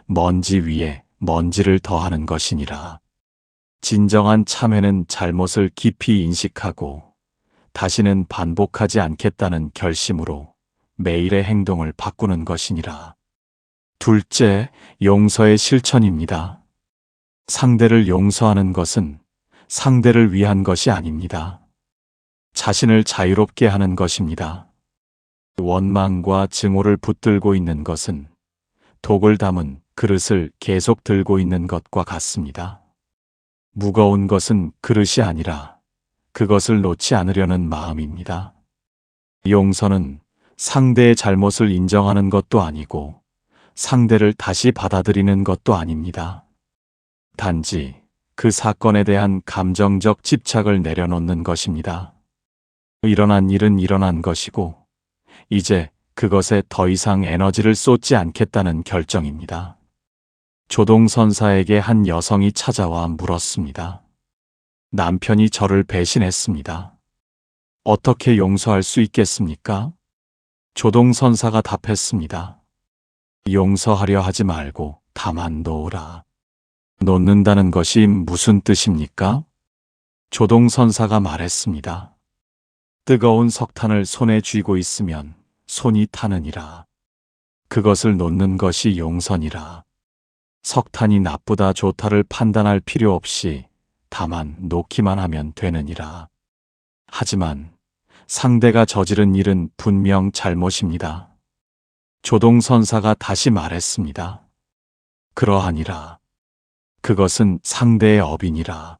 먼지 위에 먼지를 더하는 것이니라. 진정한 참회는 잘못을 깊이 인식하고 다시는 반복하지 않겠다는 결심으로 매일의 행동을 바꾸는 것이니라. 둘째, 용서의 실천입니다. 상대를 용서하는 것은 상대를 위한 것이 아닙니다. 자신을 자유롭게 하는 것입니다. 원망과 증오를 붙들고 있는 것은 독을 담은 그릇을 계속 들고 있는 것과 같습니다. 무거운 것은 그릇이 아니라 그것을 놓지 않으려는 마음입니다. 용서는 상대의 잘못을 인정하는 것도 아니고 상대를 다시 받아들이는 것도 아닙니다. 단지 그 사건에 대한 감정적 집착을 내려놓는 것입니다. 일어난 일은 일어난 것이고 이제 그것에 더 이상 에너지를 쏟지 않겠다는 결정입니다. 조동선사에게 한 여성이 찾아와 물었습니다. 남편이 저를 배신했습니다. 어떻게 용서할 수 있겠습니까? 조동선사가 답했습니다. 용서하려 하지 말고 다만 놓으라. 놓는다는 것이 무슨 뜻입니까? 조동선사가 말했습니다. 뜨거운 석탄을 손에 쥐고 있으면 손이 타느니라. 그것을 놓는 것이 용서니라. 석탄이 나쁘다 좋다를 판단할 필요 없이 다만 놓기만 하면 되느니라. 하지만 상대가 저지른 일은 분명 잘못입니다. 조동선사가 다시 말했습니다. 그러하니라. 그것은 상대의 업이니라.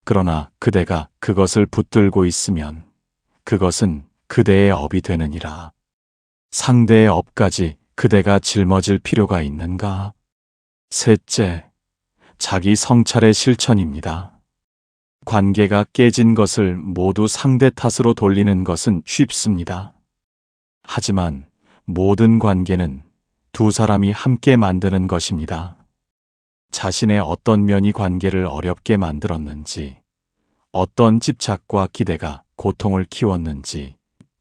그러나 그대가 그것을 붙들고 있으면 그것은 그대의 업이 되느니라. 상대의 업까지 그대가 짊어질 필요가 있는가? 셋째, 자기 성찰의 실천입니다. 관계가 깨진 것을 모두 상대 탓으로 돌리는 것은 쉽습니다. 하지만 모든 관계는 두 사람이 함께 만드는 것입니다. 자신의 어떤 면이 관계를 어렵게 만들었는지, 어떤 집착과 기대가 고통을 키웠는지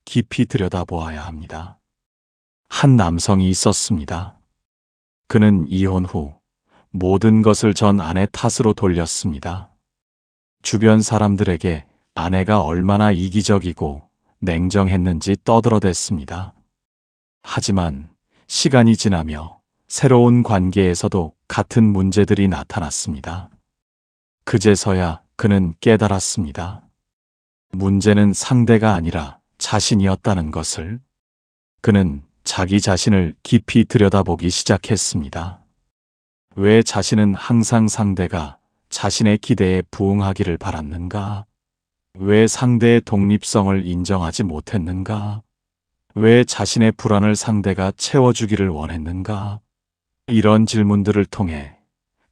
깊이 들여다보아야 합니다. 한 남성이 있었습니다. 그는 이혼 후 모든 것을 전 아내 탓으로 돌렸습니다. 주변 사람들에게 아내가 얼마나 이기적이고 냉정했는지 떠들어댔습니다. 하지만 시간이 지나며 새로운 관계에서도 같은 문제들이 나타났습니다. 그제서야 그는 깨달았습니다. 문제는 상대가 아니라 자신이었다는 것을. 그는 자기 자신을 깊이 들여다보기 시작했습니다. 왜 자신은 항상 상대가 자신의 기대에 부응하기를 바랐는가? 왜 상대의 독립성을 인정하지 못했는가? 왜 자신의 불안을 상대가 채워주기를 원했는가? 이런 질문들을 통해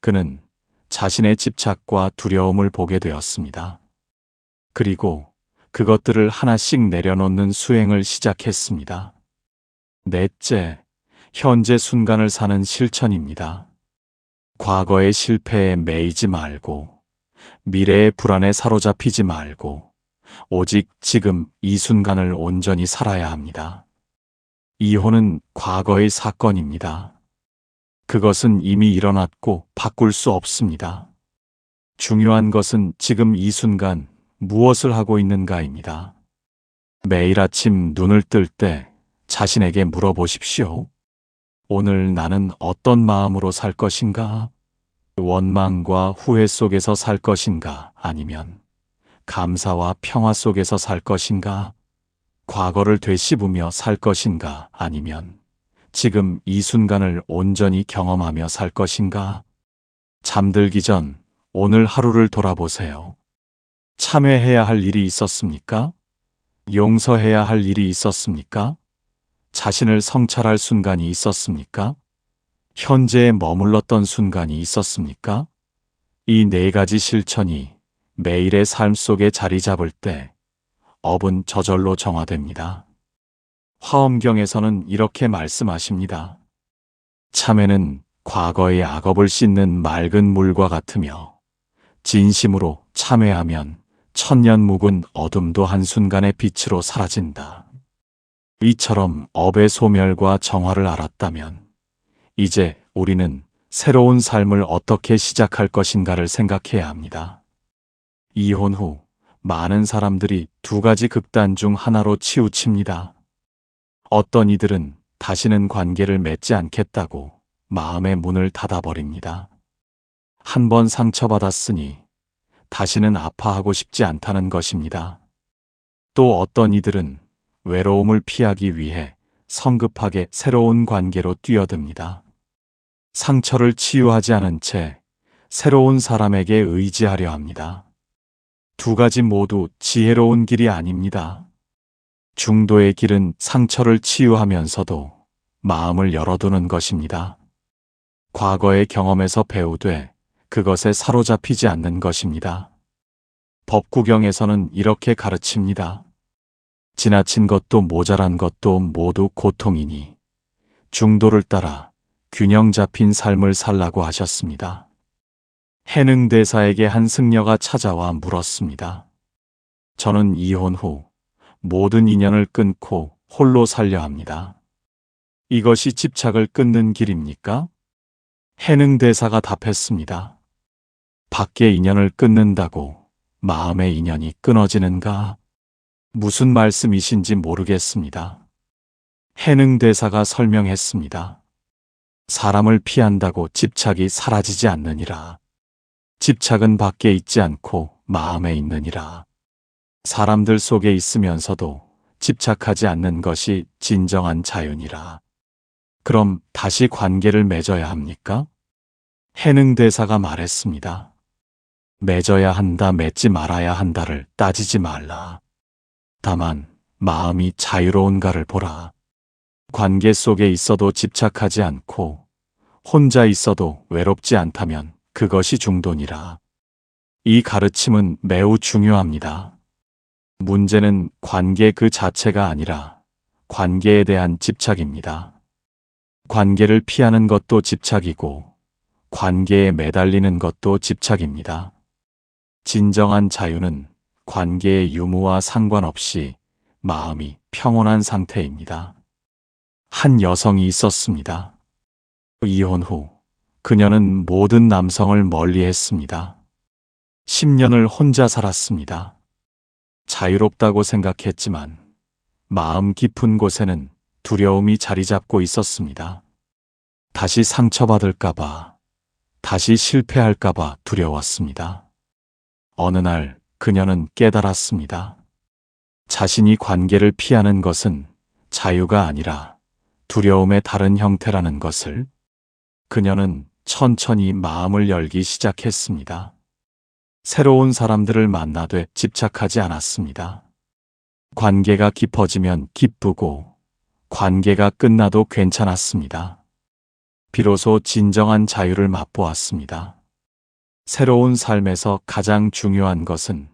그는 자신의 집착과 두려움을 보게 되었습니다. 그리고 그것들을 하나씩 내려놓는 수행을 시작했습니다. 넷째, 현재 순간을 사는 실천입니다. 과거의 실패에 매이지 말고, 미래의 불안에 사로잡히지 말고, 오직 지금 이 순간을 온전히 살아야 합니다. 이혼은 과거의 사건입니다. 그것은 이미 일어났고 바꿀 수 없습니다. 중요한 것은 지금 이 순간 무엇을 하고 있는가입니다. 매일 아침 눈을 뜰 때 자신에게 물어보십시오. 오늘 나는 어떤 마음으로 살 것인가? 원망과 후회 속에서 살 것인가? 아니면 감사와 평화 속에서 살 것인가? 과거를 되씹으며 살 것인가? 아니면 지금 이 순간을 온전히 경험하며 살 것인가? 잠들기 전 오늘 하루를 돌아보세요. 참회해야 할 일이 있었습니까? 용서해야 할 일이 있었습니까? 자신을 성찰할 순간이 있었습니까? 현재에 머물렀던 순간이 있었습니까? 이 네 가지 실천이 매일의 삶 속에 자리 잡을 때 업은 저절로 정화됩니다. 화엄경에서는 이렇게 말씀하십니다. 참회는 과거의 악업을 씻는 맑은 물과 같으며 진심으로 참회하면 천년 묵은 어둠도 한순간의 빛으로 사라진다. 이처럼 업의 소멸과 정화를 알았다면 이제 우리는 새로운 삶을 어떻게 시작할 것인가를 생각해야 합니다. 이혼 후 많은 사람들이 두 가지 극단 중 하나로 치우칩니다. 어떤 이들은 다시는 관계를 맺지 않겠다고 마음의 문을 닫아버립니다. 한 번 상처받았으니 다시는 아파하고 싶지 않다는 것입니다. 또 어떤 이들은 외로움을 피하기 위해 성급하게 새로운 관계로 뛰어듭니다. 상처를 치유하지 않은 채 새로운 사람에게 의지하려 합니다. 두 가지 모두 지혜로운 길이 아닙니다. 중도의 길은 상처를 치유하면서도 마음을 열어두는 것입니다. 과거의 경험에서 배우되 그것에 사로잡히지 않는 것입니다. 법구경에서는 이렇게 가르칩니다. 지나친 것도 모자란 것도 모두 고통이니 중도를 따라 균형 잡힌 삶을 살라고 하셨습니다. 해능대사에게 한 승려가 찾아와 물었습니다. 저는 이혼 후 모든 인연을 끊고 홀로 살려 합니다. 이것이 집착을 끊는 길입니까? 해능대사가 답했습니다. 밖의 인연을 끊는다고 마음의 인연이 끊어지는가? 무슨 말씀이신지 모르겠습니다. 해능대사가 설명했습니다. 사람을 피한다고 집착이 사라지지 않느니라. 집착은 밖에 있지 않고 마음에 있느니라. 사람들 속에 있으면서도 집착하지 않는 것이 진정한 자유니라. 그럼 다시 관계를 맺어야 합니까? 해능대사가 말했습니다. 맺어야 한다, 맺지 말아야 한다를 따지지 말라. 다만 마음이 자유로운가를 보라. 관계 속에 있어도 집착하지 않고 혼자 있어도 외롭지 않다면 그것이 중도니라. 이 가르침은 매우 중요합니다. 문제는 관계 그 자체가 아니라 관계에 대한 집착입니다. 관계를 피하는 것도 집착이고 관계에 매달리는 것도 집착입니다. 진정한 자유는 관계의 유무와 상관없이 마음이 평온한 상태입니다. 한 여성이 있었습니다. 이혼 후 그녀는 모든 남성을 멀리했습니다. 10년을 혼자 살았습니다. 자유롭다고 생각했지만 마음 깊은 곳에는 두려움이 자리 잡고 있었습니다. 다시 상처받을까봐, 다시 실패할까봐 두려웠습니다. 어느 날 그녀는 깨달았습니다. 자신이 관계를 피하는 것은 자유가 아니라 두려움의 다른 형태라는 것을. 그녀는 천천히 마음을 열기 시작했습니다. 새로운 사람들을 만나되 집착하지 않았습니다. 관계가 깊어지면 기쁘고 관계가 끝나도 괜찮았습니다. 비로소 진정한 자유를 맛보았습니다. 새로운 삶에서 가장 중요한 것은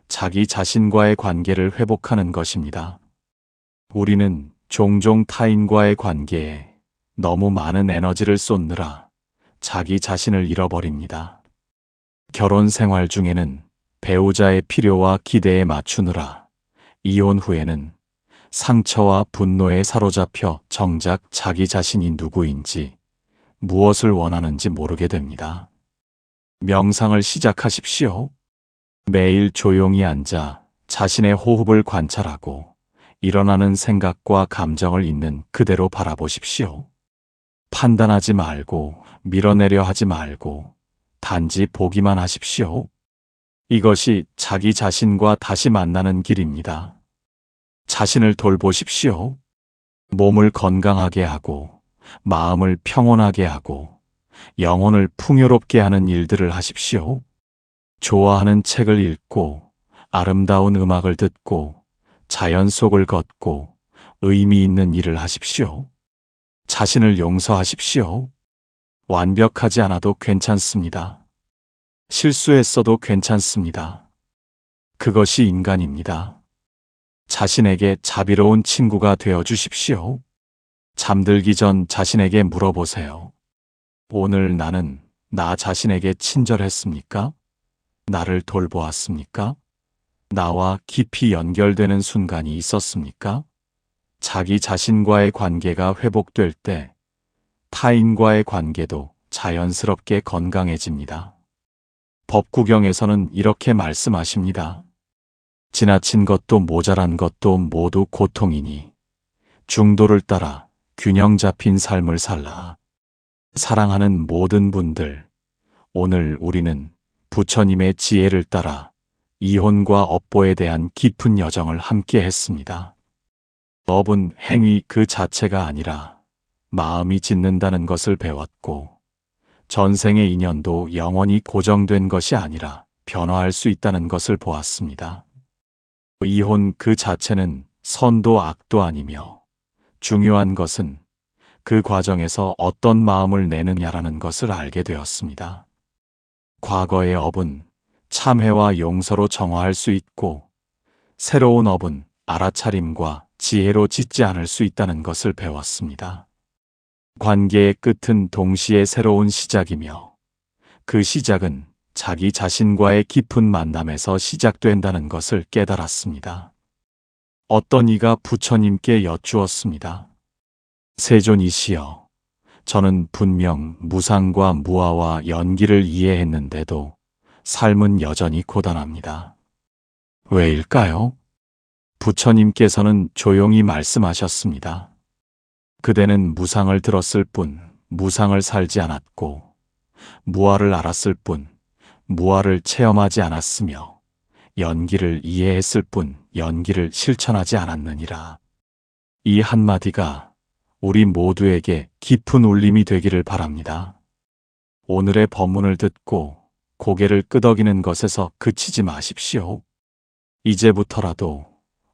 자기 자신과의 관계를 회복하는 것입니다. 우리는 종종 타인과의 관계에 너무 많은 에너지를 쏟느라 자기 자신을 잃어버립니다. 결혼 생활 중에는 배우자의 필요와 기대에 맞추느라 이혼 후에는 상처와 분노에 사로잡혀 정작 자기 자신이 누구인지 무엇을 원하는지 모르게 됩니다. 명상을 시작하십시오. 매일 조용히 앉아 자신의 호흡을 관찰하고 일어나는 생각과 감정을 있는 그대로 바라보십시오. 판단하지 말고 밀어내려 하지 말고 단지 보기만 하십시오. 이것이 자기 자신과 다시 만나는 길입니다. 자신을 돌보십시오. 몸을 건강하게 하고 마음을 평온하게 하고 영혼을 풍요롭게 하는 일들을 하십시오. 좋아하는 책을 읽고 아름다운 음악을 듣고 자연 속을 걷고 의미 있는 일을 하십시오. 자신을 용서하십시오. 완벽하지 않아도 괜찮습니다. 실수했어도 괜찮습니다. 그것이 인간입니다. 자신에게 자비로운 친구가 되어 주십시오. 잠들기 전 자신에게 물어보세요. 오늘 나는 나 자신에게 친절했습니까? 나를 돌보았습니까? 나와 깊이 연결되는 순간이 있었습니까? 자기 자신과의 관계가 회복될 때 타인과의 관계도 자연스럽게 건강해집니다. 법구경에서는 이렇게 말씀하십니다. 지나친 것도 모자란 것도 모두 고통이니 중도를 따라 균형 잡힌 삶을 살라. 사랑하는 모든 분들, 오늘 우리는 부처님의 지혜를 따라 이혼과 업보에 대한 깊은 여정을 함께 했습니다. 업은 행위 그 자체가 아니라 마음이 짓는다는 것을 배웠고, 전생의 인연도 영원히 고정된 것이 아니라 변화할 수 있다는 것을 보았습니다. 이혼 그 자체는 선도 악도 아니며 중요한 것은 그 과정에서 어떤 마음을 내느냐라는 것을 알게 되었습니다. 과거의 업은 참회와 용서로 정화할 수 있고 새로운 업은 알아차림과 지혜로 짓지 않을 수 있다는 것을 배웠습니다. 관계의 끝은 동시에 새로운 시작이며 그 시작은 자기 자신과의 깊은 만남에서 시작된다는 것을 깨달았습니다. 어떤 이가 부처님께 여쭈었습니다. 세존이시여, 저는 분명 무상과 무아와 연기를 이해했는데도 삶은 여전히 고단합니다. 왜일까요? 부처님께서는 조용히 말씀하셨습니다. 그대는 무상을 들었을 뿐 무상을 살지 않았고 무아를 알았을 뿐 무아를 체험하지 않았으며 연기를 이해했을 뿐 연기를 실천하지 않았느니라. 이 한마디가 우리 모두에게 깊은 울림이 되기를 바랍니다. 오늘의 법문을 듣고 고개를 끄덕이는 것에서 그치지 마십시오. 이제부터라도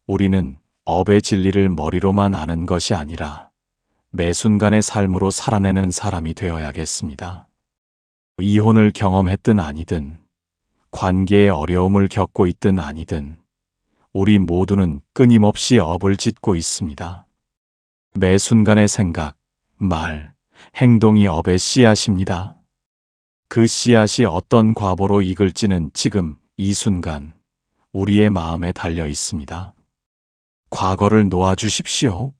우리는 업의 진리를 머리로만 아는 것이 아니라 매 순간의 삶으로 살아내는 사람이 되어야겠습니다. 이혼을 경험했든 아니든 관계의 어려움을 겪고 있든 아니든 우리 모두는 끊임없이 업을 짓고 있습니다. 매 순간의 생각, 말, 행동이 업의 씨앗입니다. 그 씨앗이 어떤 과보로 익을지는 지금 이 순간 우리의 마음에 달려 있습니다. 과거를 놓아주십시오.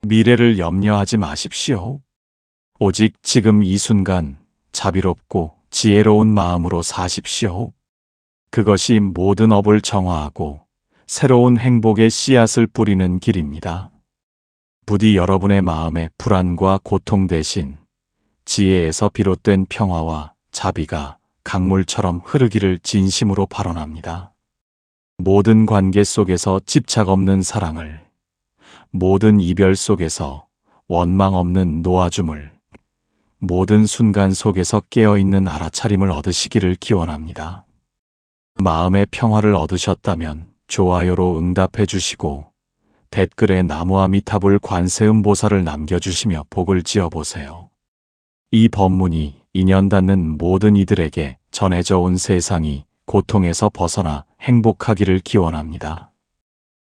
미래를 염려하지 마십시오. 오직 지금 이 순간 자비롭고 지혜로운 마음으로 사십시오. 그것이 모든 업을 정화하고 새로운 행복의 씨앗을 뿌리는 길입니다. 부디 여러분의 마음의 불안과 고통 대신 지혜에서 비롯된 평화와 자비가 강물처럼 흐르기를 진심으로 발언합니다. 모든 관계 속에서 집착 없는 사랑을, 모든 이별 속에서 원망 없는 놓아줌을, 모든 순간 속에서 깨어있는 알아차림을 얻으시기를 기원합니다. 마음의 평화를 얻으셨다면 좋아요로 응답해 주시고 댓글에 나무아미타불 관세음보살을 남겨주시며 복을 지어보세요. 이 법문이 인연 닿는 모든 이들에게 전해져 온 세상이 고통에서 벗어나 행복하기를 기원합니다.